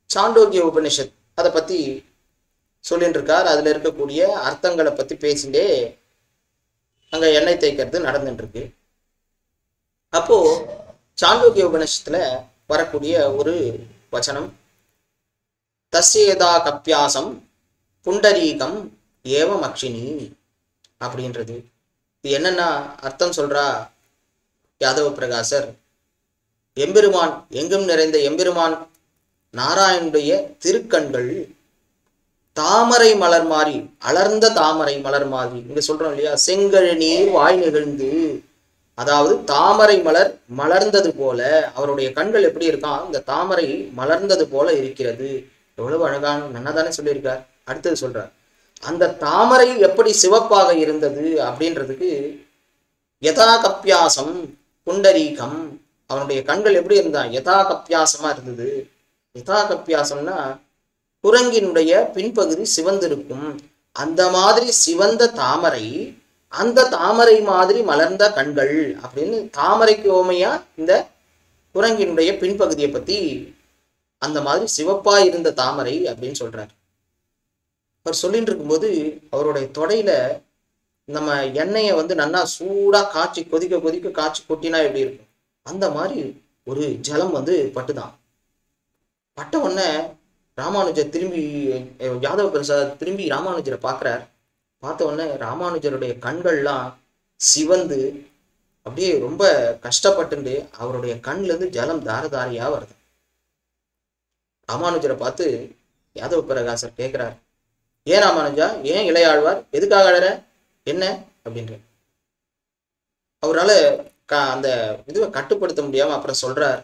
சாண்டோக்கிய உபனிஷத் அதை பத்தி சொல்லிட்டு இருக்கார். அதுல இருக்கக்கூடிய அர்த்தங்களை பத்தி பேசிட்டே அங்க எண்ணெய் தேய்க்கிறது நடந்துட்டு இருக்கு. அப்போ சாண்டோக்கிய உபனிஷத்துல வரக்கூடிய ஒரு வச்சனம், தஸ்யேதா கப்பியாசம் புண்டரீகம் ஏவமக்ஷினி அப்படின்றது. இது என்னன்னா அர்த்தம் சொல்றா யாதவ பிரகாசர். எம்பெருமான், எங்கும் நிறைந்த எம்பெருமான் நாராயணுடைய திருக்கண்கள் தாமரை மலர் மாறி, அலர்ந்த தாமரை மலர் மாதிரி. இங்க சொல்றோம் இல்லையா, செங்கழு நீர் வாய் நிகழ்ந்து, அதாவது தாமரை மலர் மலர்ந்தது போல அவருடைய கண்கள் எப்படி இருக்கான், இந்த தாமரை மலர்ந்தது போல இருக்கிறது. எவ்வளவு அழகான நன்னாதானே சொல்லியிருக்கார். அடுத்தது சொல்றார், அந்த தாமரை எப்படி சிவப்பாக இருந்தது அப்படின்றதுக்கு யதா கப்பியாசம் புண்டரீகம், அவனுடைய கண்கள் எப்படி இருந்தான், யதா கப்பியாசமா இருந்தது. யதா கப்பியாசம்னா குரங்கினுடைய பின்பகுதி சிவந்திருக்கும், அந்த மாதிரி சிவந்த தாமரை, அந்த தாமரை மாதிரி மலர்ந்த கண்கள் அப்படின்னு தாமரைக்கு ஓமையா இந்த குரங்கினுடைய பின்பகுதியை பத்தி அந்த மாதிரி சிவப்பா இருந்த தாமரை அப்படின்னு சொல்றார். அவர் சொல்லிட்டு இருக்கும்போது அவருடைய தொடையில நம்ம எண்ணெயை நன்னா சூடா காய்ச்சி கொதிக்க கொதிக்க காய்ச்சி கொட்டினா எப்படி இருக்கும், அந்த மாதிரி ஒரு ஜலம் பட்டுதான். பட்ட உடனே ராமானுஜர் திரும்பி, யாதவ பிரசாத் திரும்பி ராமானுஜரை பார்க்குறார். பார்த்த உடனே ராமானுஜருடைய கண்கள்லாம் சிவந்து அப்படியே ரொம்ப கஷ்டப்பட்டு அவருடைய கண்ல இருந்து ஜலம் தாரதாரியா வருது. ராமானுஜரை பார்த்து யாதவ பிரகாசர் கேட்கிறார், ஏன் ராமானுஜா, ஏன் இளையாழ்வார், எதுக்காக அழற, என்ன அப்படின்ற. அவரால் அந்த இதுவை கட்டுப்படுத்த முடியாம அப்புறம் சொல்றார்,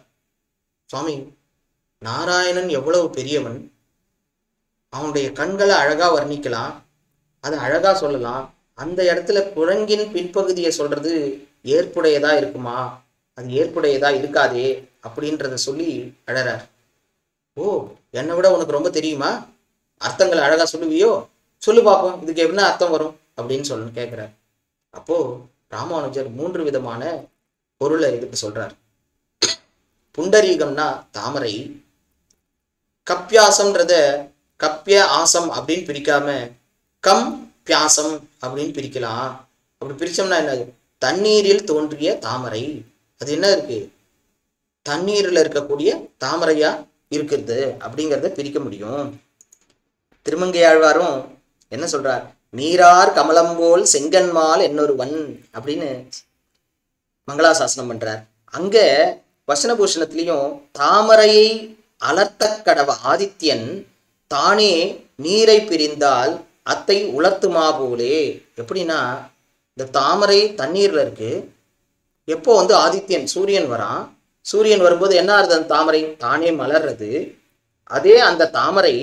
சுவாமி, நாராயணன் எவ்வளவு பெரியவன், அவனுடைய கண்களை அழகா வர்ணிக்கலாம், அதை அழகா சொல்லலாம். அந்த இடத்துல குரங்கின் பின்பகுதியை சொல்றது ஏற்புடையதா இருக்குமா, அது ஏற்புடையதா இருக்காதே அப்படின்றத சொல்லி அழறார். ஓ, என்னை விட உனக்கு ரொம்ப தெரியுமா, அர்த்தங்களை அழகா சொல்லுவியோ, சொல்லு பார்ப்போம், இதுக்கு என்ன அர்த்தம் வரும் அப்படின்னு சொல்லு கேட்கிறார். அப்போ ராமானுஜர் 3 விதமான பொருளை இதுக்கு சொல்றார். புண்டரீகம்னா தாமரை, கப்பியாசம்ன்றத கப்பிய ஆசம் அப்படின்னு பிரிக்காம கம் பியாசம் அப்படின்னு பிரிக்கலாம். அப்படி பிரிச்சோம்னா என்ன, தண்ணீரில் தோன்றிய தாமரை. அது என்ன இருக்கு, தண்ணீர்ல இருக்கக்கூடிய தாமரையா இருக்கிறது அப்படிங்கிறத பிரிக்க முடியும். திருமங்கையாழ்வாரும் என்ன சொல்றார், நீரார் கமலம் போல் செங்கன்மால் என்னொருவன் அப்படின்னு மங்களாசாசனம் பண்றார். அங்க வசனபூஷணத்திலையும் தாமரையை அலர்த்த கடவ ஆதித்யன் தானே நீரை பிரிந்தால் அத்தை உலர்த்துமா போலே. எப்படின்னா, இந்த தாமரை தண்ணீர்ல இருக்கு, எப்போ வந்து ஆதித்யன் சூரியன் வரான், சூரியன் வரும்போது என்ன ஆகுது, அந்த தாமரை தானே மலர்றது. அதே அந்த தாமரை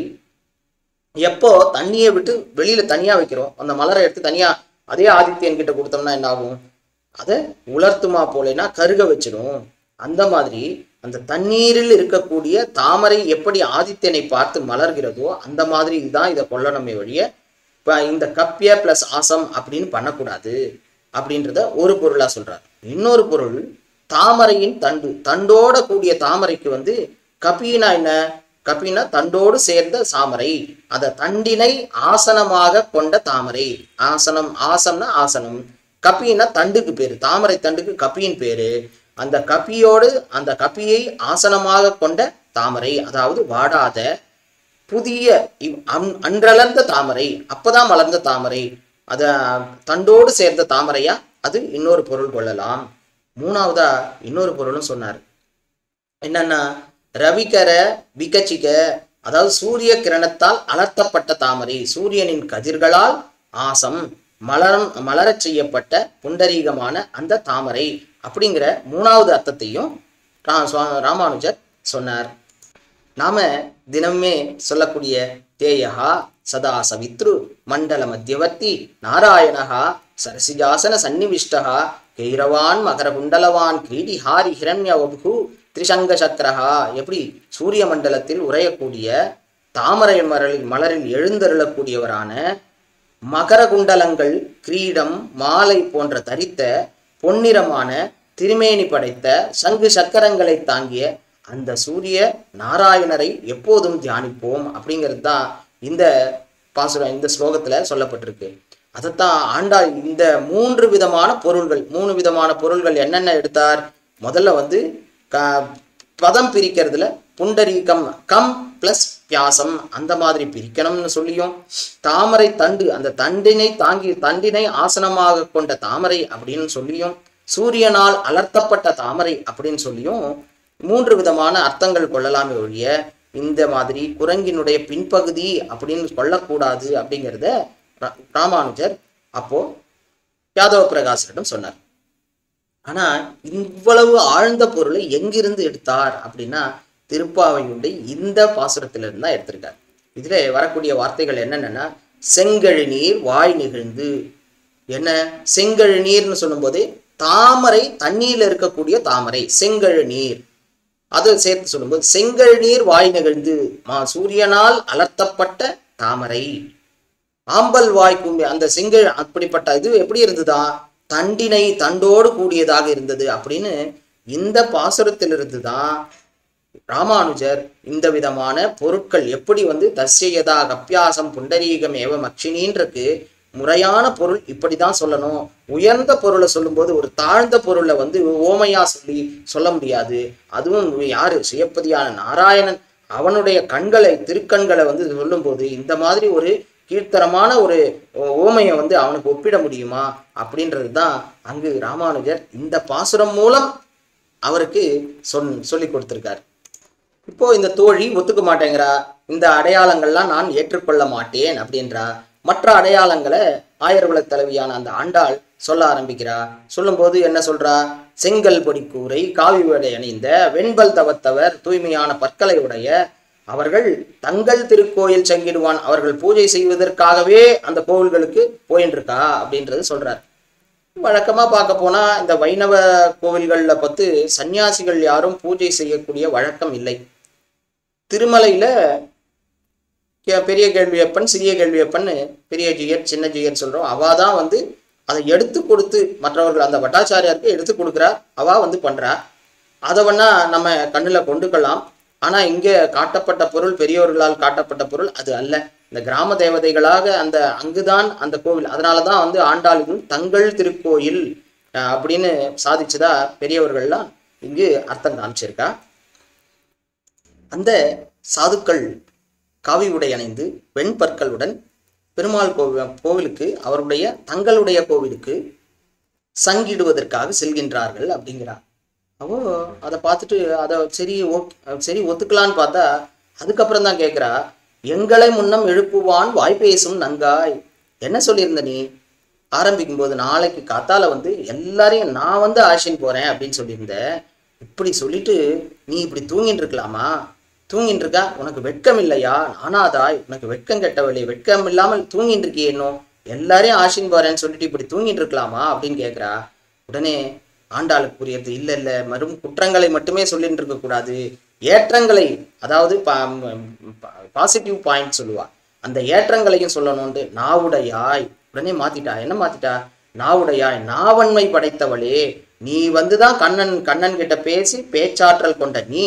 எப்போ தண்ணியை விட்டு வெளியில தனியா வைக்கிறோம், அந்த மலரை எடுத்து தனியா அதே ஆதித்யன் கிட்ட கொடுத்தோம்னா என்ன ஆகும், அதை உலர்த்துமா போலேனா கருக வச்சிடும். அந்த மாதிரி அந்த தண்ணீரில் இருக்கக்கூடிய தாமரை எப்படி ஆதித்யனை பார்த்து மலர்கிறதோ அந்த மாதிரி இதுதான் இதை கொல்லணுமே வழிய இப்போ இந்த கப்பிய பிளஸ் ஆசம் அப்படின்னு பண்ணக்கூடாது அப்படின்றத ஒரு பொருளா சொல்றார். இன்னொரு பொருள், தாமரையின் தண்டு, தண்டோட கூடிய தாமரைக்கு வந்து கப்பினா என்ன, கப்பினா தண்டோடு சேர்ந்த தாமரை, அதை தண்டினை ஆசனமாக கொண்ட தாமரை. ஆசனம், ஆசம்னா ஆசனம், கப்பின்னா தண்டுக்கு பேரு, தாமரை தண்டுக்கு கப்பியின் பேரு. அந்த கப்பியோடு அந்த கப்பியை ஆசனமாக கொண்ட தாமரை, அதாவது வாடாத புதிய அன்றளர்ந்த தாமரை, அப்பதான் மலர்ந்த தாமரை, அத தண்டோடு சேர்ந்த தாமரையா, அது இன்னொரு பொருள் கொள்ளலாம். மூணாவதா இன்னொரு பொருளும் சொன்னார். என்னன்னா, ரவிகர விகச்சிக, அதாவது சூரிய கிரணத்தால் அலர்த்தப்பட்ட தாமரை, சூரியனின் கதிர்களால் ஆசம் மலரச் செய்யப்பட்ட புண்டரீகமான அந்த தாமரை அப்படிங்கிற மூணாவது அர்த்தத்தையும் ராமானுஜர் சொன்னார். நாம தினமே சொல்லக்கூடிய தேயஹா சதா சவித்ரு மண்டல மத்தியவர்த்தி நாராயணஹா சரசிஜாசன சன்னிவிஷ்டஹா கைரவான் மகர குண்டலவான் கிரீடி ஹாரி ஹிரண்ய வபு திரிசங்க சக்கரஹா. எப்படி சூரிய மண்டலத்தில் உரையக்கூடிய தாமரை மலரில் எழுந்தருளக்கூடியவரான, மகர குண்டலங்கள், கிரீடம், மாலை போன்ற தரித்த பொன்னிறமான திருமேனி படைத்த சங்கு சக்கரங்களை தாங்கிய அந்த சூரிய நாராயணரை எப்போதும் தியானிப்போம் அப்படிங்கிறது தான் இந்த பாசுரம், இந்த ஸ்லோகத்துல சொல்லப்பட்டிருக்கு. அதைத்தான் ஆண்டாள் இந்த 3 விதமான பொருள்கள், 3 விதமான பொருள்கள் என்னென்ன எடுத்தார். முதல்ல வந்து பதம் பிரிக்கிறதுல புண்டரீகம் கம் பிளஸ் பியாசம் அந்த மாதிரி பிரிக்கணும்னு சொல்லியும், தாமரை தண்டு, அந்த தண்டினை ஆசனமாக கொண்ட தாமரை அப்படின்னு சொல்லியும், சூரியனால் அலர்த்தப்பட்ட தாமரை அப்படின்னு சொல்லியும் 3 விதமான அர்த்தங்கள் கொள்ளலாமே ஒழிய இந்த மாதிரி குரங்கினுடைய பின்பகுதி அப்படின்னு கொள்ளக்கூடாது அப்படிங்கிறத ராமானுஜர் அப்போ யாதவ பிரகாசரிடம் சொன்னார். ஆனா இவ்வளவு ஆழ்ந்த பொருளை எங்கிருந்து எடுத்தார் அப்படின்னா, திருப்பாவையுடைய இந்த பாசுரத்திலிருந்து தான் எடுத்திருக்கார். இதுல வரக்கூடிய வார்த்தைகள் என்னென்னா, செங்கழு நீர் வாய் நிகழ்ந்து. என்ன செங்கழு நீர்னு சொல்லும் போது தாமரை, தண்ணீர்ல இருக்கக்கூடிய தாமரை செங்கழு நீர், அதை சேர்த்து சொல்லும்போது செங்கழு நீர் வாய் நிகழ்ந்து, சூரியனால் அலர்த்தப்பட்ட தாமரை. ஆம்பல் வாய் கும்பி, அந்த செங்கல் அப்படிப்பட்ட இது எப்படி இருந்ததா, தண்டினை தண்டோடு கூடியதாக இருந்தது அப்படின்னு இந்த பாசுரத்திலிருந்து தான் ராமானுஜர் இந்த விதமான பொருட்கள் எப்படி வந்து தஸ்யதா கப்பியாசம் புண்டரீகம் ஏவ மக்ஷினின்றக்கு முறையான பொருள் இப்படிதான் சொல்லணும். உயர்ந்த பொருளை சொல்லும்போது ஒரு தாழ்ந்த பொருளை வந்து ஓமையா சொல்ல முடியாது. அதுவும் யாரு, சுயப்பதியான நாராயணன் அவனுடைய கண்களை, திருக்கண்களை வந்து சொல்லும்போது இந்த மாதிரி ஒரு கீர்த்தனமான ஒரு ஓமையை வந்து அவனுக்கு ஒப்பிட முடியுமா அப்படின்றது தான் அங்கு ராமானுஜர் இந்த பாசுரம் மூலம் அவருக்கு சொல்லி கொடுத்திருக்கார். இப்போ இந்த தோழி ஒத்துக்க மாட்டேங்கிறா, இந்த அடையாளங்கள்லாம் நான் ஏற்றுக்கொள்ள மாட்டேன் அப்படின்றா. மற்ற அடையாளங்களை ஆயர்குல தலைவியான அந்த ஆண்டாள் சொல்ல ஆரம்பிக்கிறா. சொல்லும்போது என்ன சொல்றா, செங்கல் பொடி கூரை, காவி உடை அணிந்த, வெண்பல் தவத்தவர், தூய்மையான பற்களை உடைய, அவர்கள் தங்கள் திருக்கோயில் சங்கிடுவான், அவர்கள் பூஜை செய்வதற்காகவே அந்த கோவில்களுக்கு போயின்னு இருக்கா அப்படின்றது சொல்றார். வழக்கமா பார்க்க போனா இந்த வைணவ கோவில்கள்ல பத்து சன்னியாசிகள் யாரும் பூஜை செய்யக்கூடிய வழக்கம் இல்லை. திருமலையில பெரிய கேள்வியப்பன், சிறிய கேள்வியப்பன், பெரிய ஜீயர், சின்ன ஜீயர் சொல்றோம். அவாதான் வந்து அதை எடுத்து கொடுத்து மற்றவர்கள் அந்த பட்டாச்சாரியாருக்கு எடுத்து கொடுக்குறா, அவா வந்து பண்றா. அதை வேணா நம்ம கண்ணுல கொண்டுக்கலாம். ஆனா இங்க காட்டப்பட்ட பொருள், பெரியவர்களால் காட்டப்பட்ட பொருள் அது அல்ல. இந்த கிராம தேவதைகளாக அந்த அங்குதான் அந்த கோவில். அதனாலதான் வந்து ஆண்டாளின் தங்கள் திருக்கோயில் அப்படின்னு சாதிச்சுதா பெரியவர்கள்லாம் இங்கு அர்த்தம் காமிச்சிருக்கா. அந்த சாதுக்கள் காவி உடை அணிந்து வெண்பற்களுடன் பெருமாள் கோவிலுக்கு, அவருடைய தங்களுடைய கோவிலுக்கு சங்கிடுவதற்காக செல்கின்றார்கள் அப்படிங்கிறார். அவோ அதை பார்த்துட்டு அதை சரி ஒத்துக்கலான்னு பார்த்தா அதுக்கப்புறம் தான் கேட்குறா, எங்களை முன்னம் எழுப்புவான் வாய்ப்பேசும் நங்காய். என்ன சொல்லியிருந்த நீ ஆரம்பிக்கும் போது? நாளைக்கு காத்தால வந்து எல்லாரையும் நான் வந்து ஆஷின் போறேன் அப்படின்னு சொல்லியிருந்த. இப்படி சொல்லிட்டு நீ இப்படி தூங்கிட்டு இருக்கலாமா? தூங்கிட்டு இருக்கா? உனக்கு வெட்கம் இல்லையா? நானாதாய், உனக்கு வெட்கம் கெட்டவளே, வெட்கம் இல்லாமல் தூங்கிட்டு இருக்கியே, இன்னும் எல்லாரையும் ஆஷின் போறேன்னு சொல்லிட்டு இப்படி தூங்கிட்டு இருக்கலாமா அப்படின்னு கேட்குறா. உடனே ஆண்டாளுக்கு புரியுது, இல்லை இல்லை, மறும் குற்றங்களை மட்டுமே சொல்லிட்டு இருக்க கூடாது, ஏற்றங்களை, அதாவது பாசிட்டிவ் பாயிண்ட் சொல்லுவா, அந்த ஏற்றங்களையும் சொல்லணும்னு நாவுடையாய். உடனே மாத்திட்டா. என்ன மாத்திட்டா? நாவுடையாய், நாவன்மை படைத்தவளே, நீ வந்துதான் கண்ணன் கிட்ட பேசி பேச்சாற்றல் கொண்ட நீ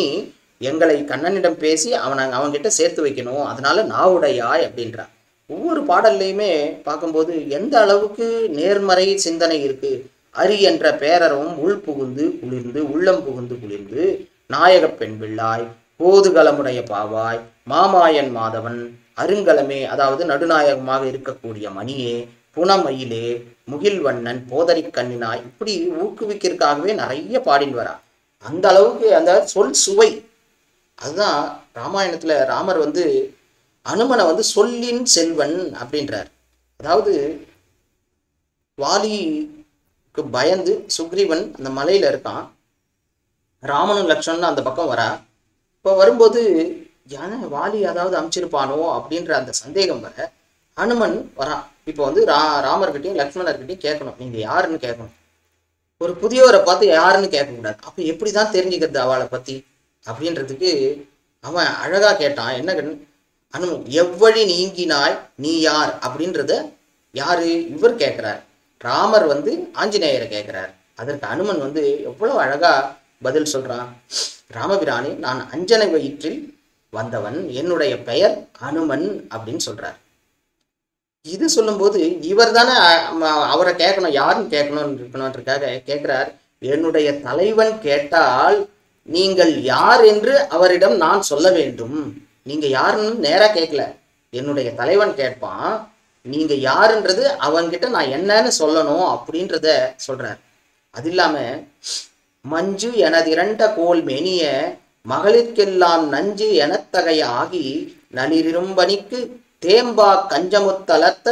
எங்களை கண்ணனிடம் பேசி அவன்கிட்ட சேர்த்து வைக்கணும், அதனால நாவுடையாய் அப்படின்றா. ஒவ்வொரு பாடல்லையுமே பார்க்கும்போது எந்த அளவுக்கு நேர்மறை சிந்தனை இருக்கு. அரி என்ற பேரரும் உள் புகுந்து குளிர்ந்து உள்ளம் புகுந்து குளிர்ந்து நாயக பெண் பிள்ளாய் போதுகலமுடைய பாவாய் மாமாயன் மாதவன் அருங்கலமே, அதாவது நடுநாயகமாக இருக்கக்கூடிய மணியே, புனமயிலே, முகில்வண்ணன், போதரி கண்ணினாய், இப்படி ஊக்குவிக்கிறதுக்காகவே நிறைய பாடின்னு வரா. அந்த அளவுக்கு அந்த சொல் சுவை. அதுதான் ராமாயணத்துல ராமர் வந்து அனுமனை வந்து சொல்லின் செல்வன் அப்படின்றார். அதாவது வாலிக்கு பயந்து சுக்ரீவன் அந்த மலையில இருக்கான், ராமனும் லக்ஷ்மணன் அந்த பக்கம் வரா. இப்போ வரும்போது வாலி அதாவது அமைச்சிருப்பானோ அப்படின்ற அந்த சந்தேகம் வர அனுமன் வரான். இப்போ வந்து ராமர்கிட்டையும் லக்ஷ்மணர்கிட்டையும் கேட்கணும், நீங்க யாருன்னு கேட்கணும். ஒரு புதியவரை பார்த்து யாருன்னு கேட்கக்கூடாது. அப்போ எப்படிதான் தெரிஞ்சுக்கிறது அவளை பத்தி அப்படின்றதுக்கு அவன் அழகா கேட்டான். என்ன அனுமன், எவ்வழி நீங்கினாய் நீ யார் அப்படின்றத யாரு இவர் கேட்கிறார். ராமர் வந்து ஆஞ்சநேயரை கேட்கிறார். அதற்கு அனுமன் வந்து எவ்வளவு அழகா பதில் சொல்றான். ராமபிரானே, நான் அஞ்சனை வயிற்றில் வந்தவன், என்னுடைய பெயர் அனுமன் அப்படின்னு சொல்றார். இது சொல்லும்போது இவர் தானே அவரை கேட்கணும், யாருன்னு இருக்கணும்ன்றதுக்காக கேட்கிறார். என்னுடைய தலைவன் கேட்டால் நீங்கள் யார் என்று அவரிடம் நான் சொல்ல வேண்டும். நீங்க யாருன்னு நேரா கேட்கல, என்னுடைய தலைவன் கேட்பான், நீங்க யாருன்றது அவன்கிட்ட நான் என்னன்னு சொல்லணும் அப்படின்றத சொல்றார். அது இல்லாம மஞ்சு எனதிரண்ட கோல் மெனிய மகளிர்க்கெல்லாம் நஞ்சு எனத்தகைய ஆகி நளிரும்பனிக்கு தேம்பா கஞ்சமுத்தலத்த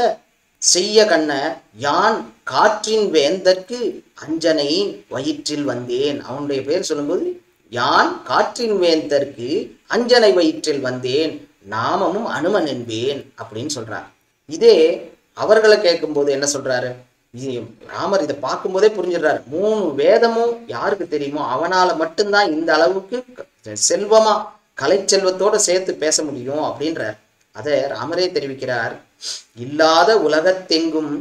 செய்ய கண்ண யான் காற்றின் வேந்தற்கு அஞ்சனை வயிற்றில் வந்தேன். அவனுடைய பேர் சொல்லும்போது யான் காற்றின் வேந்தற்கு அஞ்சனை வயிற்றில் வந்தேன், நாமமும் அனுமன் என்பேன் அப்படின்னு சொல்றார். இதே அவர்களை கேட்கும்போது என்ன சொல்றாரு? ராமர் இதை பார்க்கும்போதே புரிஞ்சிடுறாரு, 3 வேதமும் யாருக்கு தெரியுமோ அவனால மட்டும்தான் இந்த அளவுக்கு செல்வமா கலை செல்வத்தோட சேர்த்து பேச முடியும் அப்படின்றார். அதை ராமரே தெரிவிக்கிறார். இல்லாத உலகத்தெங்கும்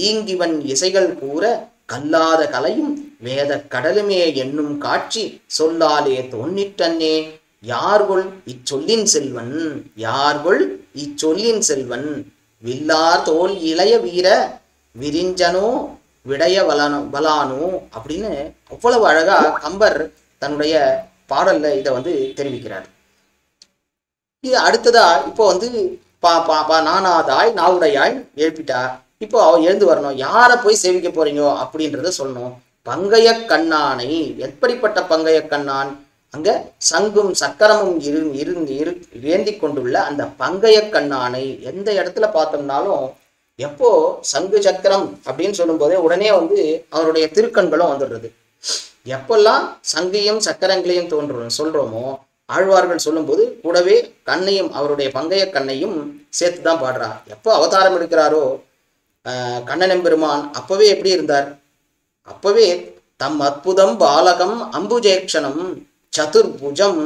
ஈங்கிவன் இசைகள் கூற கல்லாத கலையும் வேத கடலுமே என்னும் காட்சி சொல்லாலே தோன்னிட்டன்னே, யார்கொள் இச்சொல்லின் செல்வன், யார்கொள் இச்சொல்லின் செல்வன், வில்லார் தோல் இளைய வீர விரிஞ்சனோ விடைய வலானோ அப்படின்னு அவ்வளவு அழகா கம்பர் தன்னுடைய பாடல்ல இதை வந்து தெரிவிக்கிறார். இது அடுத்ததா இப்போ வந்து நானாதாய் நாவுடையாய் எழுப்பிட்டா. இப்போ அவ எழுந்து வரணும், யாரை போய் சேவிக்க போறீங்க அப்படின்றத சொல்லணும். பங்கைய கண்ணானை, எப்படிப்பட்ட பங்கைய கண்ணான்? அங்க சங்கும் சக்கரமும் ஏந்தி கொண்டுள்ள அந்த பங்கைய கண்ணானை எந்த இடத்துல பார்த்தோம்னாலும் எப்போ சங்கு சக்கரம் அப்படின்னு சொல்லும் போதே உடனே வந்து அவருடைய திருக்கண்களும் வந்துடுறது. எப்பெல்லாம் சங்கையும் சக்கரங்களையும் சொல்றோமோ ஆழ்வார்கள் சொல்லும்போது கூடவே கண்ணையும் அவருடைய பங்கைய கண்ணையும் சேர்த்து தான் பாடுறார். எப்போ அவதாரம் எடுக்கிறாரோ கண்ணன் எம்பெருமான் அப்பவே எப்படி இருந்தார்? அப்பவே தம் அற்புதம் பாலகம் அம்புஜேக்ஷணம் சதுர்புஜம்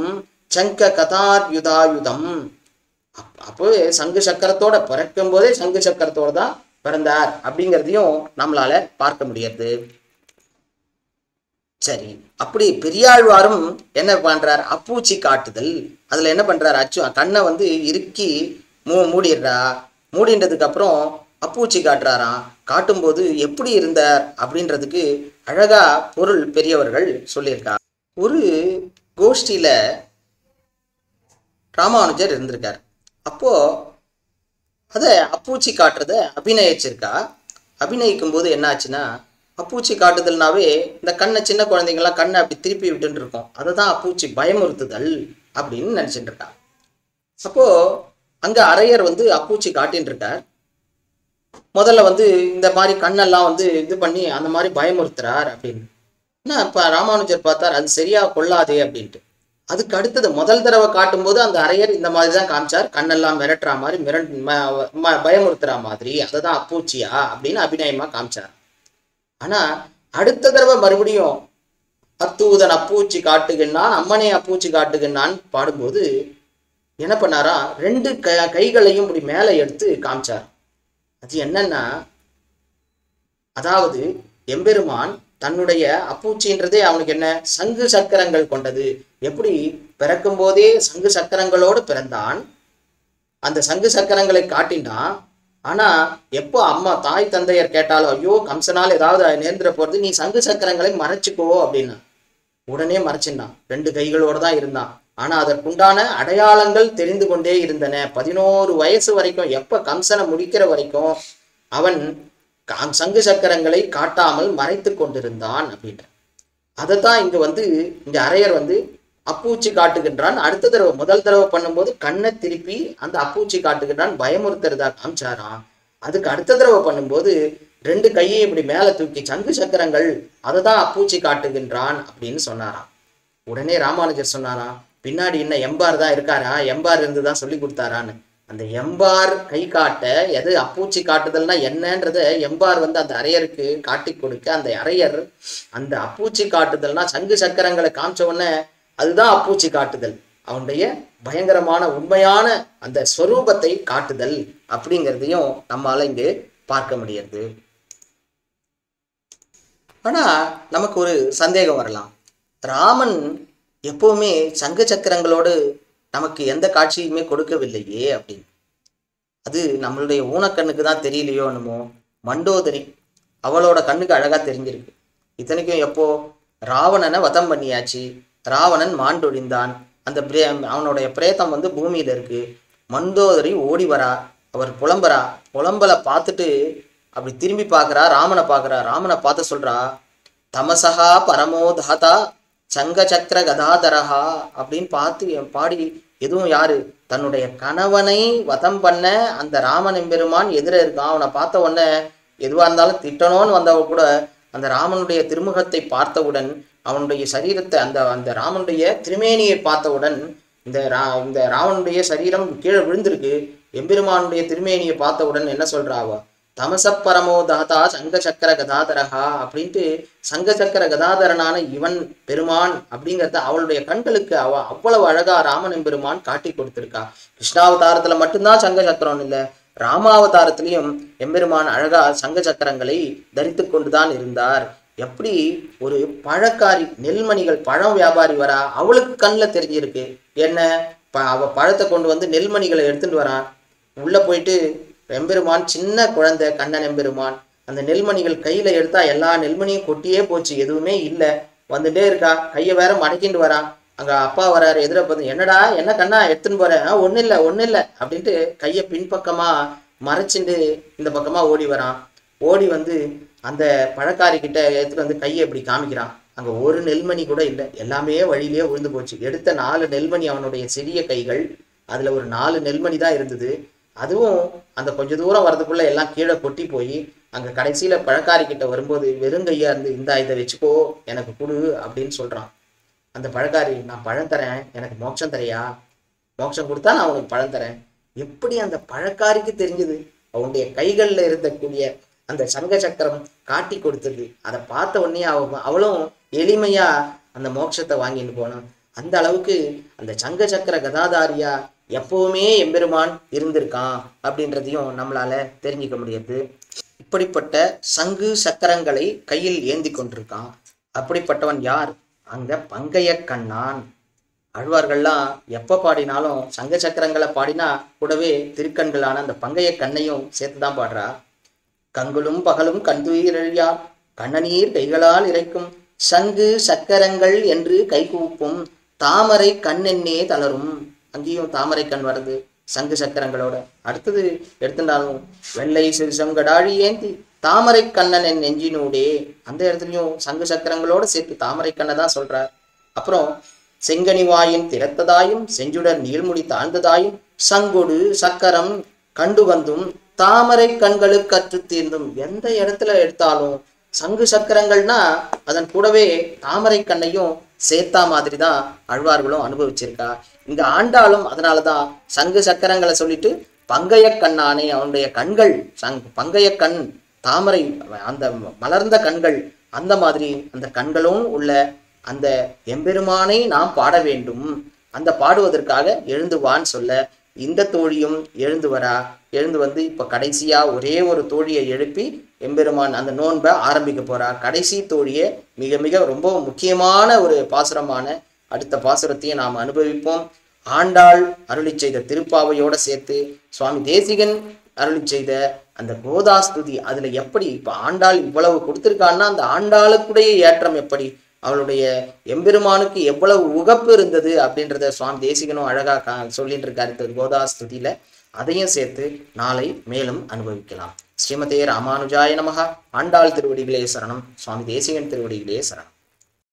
சங்க கதார்யுதாயுதம், அப்பவே சங்கு சக்கரத்தோட பிறக்கும் போதே சங்கு சக்கரத்தோட தான் பிறந்தார் அப்படிங்கிறதையும் நம்மளால பார்க்க முடியாது. சரி, அப்படி பெரியாழ்வாரும் என்ன பண்றார்? அப்பூச்சி காட்டுதல். அதுல என்ன பண்றார்? கண்ணை இறுக்கி மூடிடுறா. மூடின்றதுக்கு அப்புறம் அப்பூச்சி காட்டுறாராம். காட்டும்போது எப்படி இருந்தார் அப்படின்றதுக்கு அழகா பொருள் பெரியவர்கள் சொல்லியிருக்கா. ஒரு கோஷ்டியில ராமானுஜர் இருந்திருக்கார். அப்போ அதை அப்பூச்சி காட்டுறத அபிநயிச்சிருக்கா. அபிநயிக்கும் போது என்ன ஆச்சுன்னா, அப்பூச்சி காட்டுதல்னாவே இந்த கண்ணை சின்ன குழந்தைங்கள்லாம் கண்ணை அப்படி திருப்பி விட்டுன்னு இருக்கோம். அதை தான் அப்பூச்சி பயமுறுத்துதல் அப்படின்னு நினச்சிட்டு இருக்கா. அப்போ அங்க அரையர் அப்பூச்சி காட்டின்னு இருக்கார். முதல்ல இந்த மாதிரி கண்ணெல்லாம் இது பண்ணி அந்த மாதிரி பயமுறுத்துறார் அப்படின்னு. ஆனால் இப்போ ராமானுஜர் பார்த்தார், அது சரியா கொள்ளாதே அப்படின்ட்டு. அதுக்கு அடுத்தது முதல் தடவை காட்டும் போது அந்த அரையர் இந்த மாதிரி தான் காமிச்சார், கண்ணெல்லாம் மிரட்டுற மாதிரி பயமுறுத்துற மாதிரி, அதை தான் அப்பூச்சியா அப்படின்னு அபிநயமா காமிச்சார். ஆனா அடுத்த தடவை மறுபடியும் அத்தூதன் அப்பூச்சி காட்டுகின்றான், அம்மனே அப்பூச்சி காட்டுகின்றான் பாடும்போது என்ன பண்ணாரா, ரெண்டு கைகளையும் இப்படி மேலே எடுத்து காமிச்சார். அது என்னன்னா, அதாவது எம்பெருமான் தன்னுடைய அப்பூச்சின்றதே அவனுக்கு என்ன, சங்கு சக்கரங்கள் கொண்டது. எப்படி பிறக்கும் போதே சங்கு சக்கரங்களோடு பிறந்தான், அந்த சங்கு சக்கரங்களை காட்டினான். ஆனா எப்போ அம்மா தாய் தந்தையர் கேட்டாலும், ஐயோ கம்சனால் ஏதாவது நேர்ந்துட போறது, நீ சங்கு சக்கரங்களை மறைச்சுக்கோ அப்படின்னா உடனே மறைச்சிருந்தான். ரெண்டு கைகளோடு தான் இருந்தான். ஆனா அதற்குண்டான அடையாளங்கள் தெரிந்து கொண்டே இருந்தன. 11 வயசு வரைக்கும், எப்ப கம்சனை முடிக்கிற வரைக்கும் அவன் சங்கு சக்கரங்களை காட்டாமல் மறைத்து கொண்டிருந்தான் அப்படின்ற. அதைத்தான் இங்க அரையர் அப்பூச்சி காட்டுகின்றான். அடுத்த தடவை முதல் தடவை பண்ணும்போது கண்ணை திருப்பி அந்த அப்பூச்சி காட்டுகின்றான், பயமுறுத்துறதா காமிச்சாராம். அதுக்கு அடுத்த தடவை பண்ணும்போது ரெண்டு கையை இப்படி மேலே தூக்கி சங்கு சக்கரங்கள், அதை தான் அப்பூச்சி காட்டுகின்றான் அப்படின்னு சொன்னாராம். உடனே ராமானுஜர் சொன்னாராம், பின்னாடி என்ன எம்பார் தான் இருக்காரா, எம்பார் இருந்துதான் சொல்லி கொடுத்தாரான்னு. அந்த எம்பார் கை காட்ட, எது அப்பூச்சி காட்டுதல்னா என்னன்றத எம்பார் அந்த அரையருக்கு காட்டி கொடுக்க, அந்த அரையர் அந்த அப்பூச்சி காட்டுதல்னா சங்கு சக்கரங்களை காமிச்ச உடனே அதுதான் அப்பூச்சி காட்டுதல், அவனுடைய பயங்கரமான உண்மையான அந்த ஸ்வரூபத்தை காட்டுதல் அப்படிங்கிறதையும் நம்மால இங்கு பார்க்க முடியாது. ஆனா நமக்கு ஒரு சந்தேகம் வரலாம், ராமன் எப்பவுமே சங்கு சக்கரங்களோடு நமக்கு எந்த காட்சியுமே கொடுக்கவில்லையே அப்படின்னு. அது நம்மளுடைய ஊனக்கண்ணுக்கு தான் தெரியலையோ என்னமோ. மண்டோதரி அவளோட கண்ணுக்கு அழகா தெரிஞ்சிருக்கு. இத்தனைக்கும் எப்போ ராவணனை வதம் பண்ணியாச்சு, ராவணன் மாண்டொழிந்தான், அந்த அவனுடைய பிரேதம் பூமியில இருக்கு. மண்டோதரி ஓடி வரா, அவர் புலம்புறா. புலம்பலை பார்த்துட்டு அப்படி திரும்பி பார்க்குறா, ராமனை பார்க்குறா. ராமனை பார்த்து சொல்றா, தமசகா பரமோதாதா சங்க சக்கர கதாதரஹா அப்படின்னு பார்த்து பாடி. எதுவும் யாரு, தன்னுடைய கணவனை வதம் பண்ண அந்த ராமன் எம்பெருமான் எதிர இருக்கான். அவனை பார்த்த உடனே எதுவா இருந்தாலும் திட்டணும்னு வந்தவ கூட அந்த ராமனுடைய திருமுகத்தை பார்த்தவுடன், அவனுடைய சரீரத்தை அந்த ராமனுடைய திருமேனியை பார்த்தவுடன் இந்த ராவனுடைய சரீரம் கீழே விழுந்திருக்கு. எம்பெருமானுடைய திருமேனியை பார்த்தவுடன் என்ன சொல்றாவ, தமசப்பரமோ தாதா சங்க சக்கர கதாதரஹா அப்படின்ட்டு, சங்க சக்கர கதாதரனான இவன் பெருமான் அப்படிங்கிறத அவளுடைய கண்களுக்கு அவ்வளவு அழகா ராமன் எம்பெருமான் காட்டி கொடுத்திருக்கா. கிருஷ்ணாவதாரத்துல மட்டும்தான் சங்க சக்கரம் இல்லை, ராமாவதாரத்திலையும் எம்பெருமான் அழகா சங்க சக்கரங்களை தரித்து கொண்டுதான் இருந்தார். எப்படி ஒரு பழக்காரி, நெல்மணிகள் பழம் வியாபாரி வரா, அவளுக்கு கண்ணில் தெரிஞ்சிருக்கு என்ன, அவ பழத்தை கொண்டு நெல்மணிகளை எடுத்துட்டு வரான். உள்ள போயிட்டு எம்பெருமான் சின்ன குழந்தை கண்ணன் எம்பெருமான், அந்த நெல்மணிகள் கையில எடுத்தா எல்லா நெல்மணியும் கொட்டியே போச்சு, எதுவுமே இல்லை. வந்துட்டே இருக்கா, கையை வேற மடக்கிட்டு வரான். அங்க அப்பா வராரு, எதிர பார்த்து, என்னடா என்ன கண்ணா எடுத்துன்னு போறேன், ஒன்றும் இல்லை அப்படின்ட்டு கையை பின்பக்கமா மறைச்சிட்டு இந்த பக்கமா ஓடி வரான். ஓடி அந்த பழக்காரி கிட்ட எடுத்துட்டு கையை இப்படி காமிக்கிறான். அங்க ஒரு நெல்மணி கூட இல்லை, எல்லாமே வழியிலேயே விழுந்து போச்சு. எடுத்த 4 நெல்மணி அவனுடைய சிறிய கைகள், அதுல ஒரு 4 நெல்மணி தான் இருந்தது. அதுவும் அந்த கொஞ்ச தூரம் வரதுக்குள்ள எல்லாம் கீழே கொட்டி போய் அங்க கடைசியில பழக்காரி கிட்ட வரும்போது வெறுங்கையா இருந்து, இதை வச்சுக்கோ எனக்கு கொடு அப்படின்னு சொல்றான். அந்த பழக்காரி, நான் பழம் தரேன், எனக்கு மோட்சம் தரையா, மோட்சம் கொடுத்தா நான் உனக்கு பழம் தரேன். எப்படி அந்த பழக்காரிக்கு தெரிஞ்சது? அவனுடைய கைகளில் இருந்தக்கூடிய அந்த சங்க சக்கரம் காட்டி கொடுத்தது. அதை பார்த்த உடனே அவளும் எளிமையா அந்த மோட்சத்தை வாங்கிட்டு போனான். அந்த அளவுக்கு அந்த சங்க சக்கர கதாதாரியா எப்பவுமே எம்பெருமான் இருந்திருக்கான் அப்படின்றதையும் நம்மளால தெரிஞ்சுக்க முடியுது. இப்படிப்பட்ட சங்கு சக்கரங்களை கையில் ஏந்தி கொண்டிருக்கான். அப்படிப்பட்டவன் யார்? அங்க பங்கைய கண்ணான். ஆழ்வார்கள்லாம் எப்ப பாடினாலும் சங்க சக்கரங்களை பாடினா கூடவே திருக்கண்களான அந்த பங்கைய கண்ணையும் சேர்த்துதான் பாடுறா. கங்குலும் பகலும் கண்துயிரழியார் கண்ணநீர் கைகளால் இறைக்கும் சங்கு சக்கரங்கள் என்று கைகூப்பும் தாமரை கண்ணென்னே தளரும். அங்கேயும் தாமரை கண் வருது சங்கு சக்கரங்களோட. அடுத்தது எடுத்துட்டாலும் வெள்ளை சிறு சங்கடாழி ஏந்தி தாமரை கண்ணன் என் நெஞ்சினூடே, அந்த இடத்துலையும் சங்கு சக்கரங்களோட சேர்த்து தாமரை கண்ணை தான் சொல்றார். அப்புறம் செங்கனிவாயின் திறத்ததாயும் செஞ்சுடர் நீள்முடி தாழ்ந்ததாயும் சங்கொடு சக்கரம் கண்டு வந்தும் தாமரை கண்களுக்கு கற்று தீர்ந்தும். எந்த இடத்துல எடுத்தாலும் சங்கு சக்கரங்கள்னா அதன் கூடவே தாமரை கண்ணையும் சேர்த்தா மாதிரி தான் ஆழ்வார்களும் அனுபவிச்சிருக்கா. இங்க ஆண்டாலும் அதனாலதான் சங்கு சக்கரங்களை சொல்லிட்டு பங்கைய கண்ணானே, அவனுடைய கண்கள் பங்கைய கண் தாமரை, அந்த மலர்ந்த கண்கள், அந்த மாதிரி அந்த கண்களும் உள்ள அந்த எம்பெருமானை நாம் பாட வேண்டும். அந்த பாடுவதற்காக எழுந்துவான்னு சொல்ல இந்த தோழியும் எழுந்து வரா. எழுந்து வந்து இப்ப கடைசியா ஒரே ஒரு தோழியை எழுப்பி எம்பெருமான் அந்த நோன்பை ஆரம்பிக்க போறா. கடைசி தோழியை மிக மிக ரொம்ப முக்கியமான ஒரு பாசுரமான அடுத்த பாசுரத்தையும் நாம் அனுபவிப்போம். ஆண்டாள் அருளி செய்த திருப்பாவையோட சேர்த்து சுவாமி தேசிகன் அருளி செய்த அந்த கோதாஸ்துதி, அதுல எப்படி இப்ப ஆண்டாள் இவ்வளவு கொடுத்திருக்கான்னா அந்த ஆண்டாளுக்குடைய ஏற்றம் எப்படி, அவளுடைய எம்பெருமானுக்கு எவ்வளவு உகப்பு இருந்தது அப்படின்றத சுவாமி தேசிகனும் அழகா சொல்லிட்டு இருக்காரு கோதாஸ்துதியில. அதையும் சேர்த்து நாளை மேலும் அனுபவிக்கலாம். ஸ்ரீமதே ராமானுஜாய நமஹ. ஆண்டாள் திருவடிகளே சரணம். சுவாமி தேசிகன் திருவடிகளே சரணம்.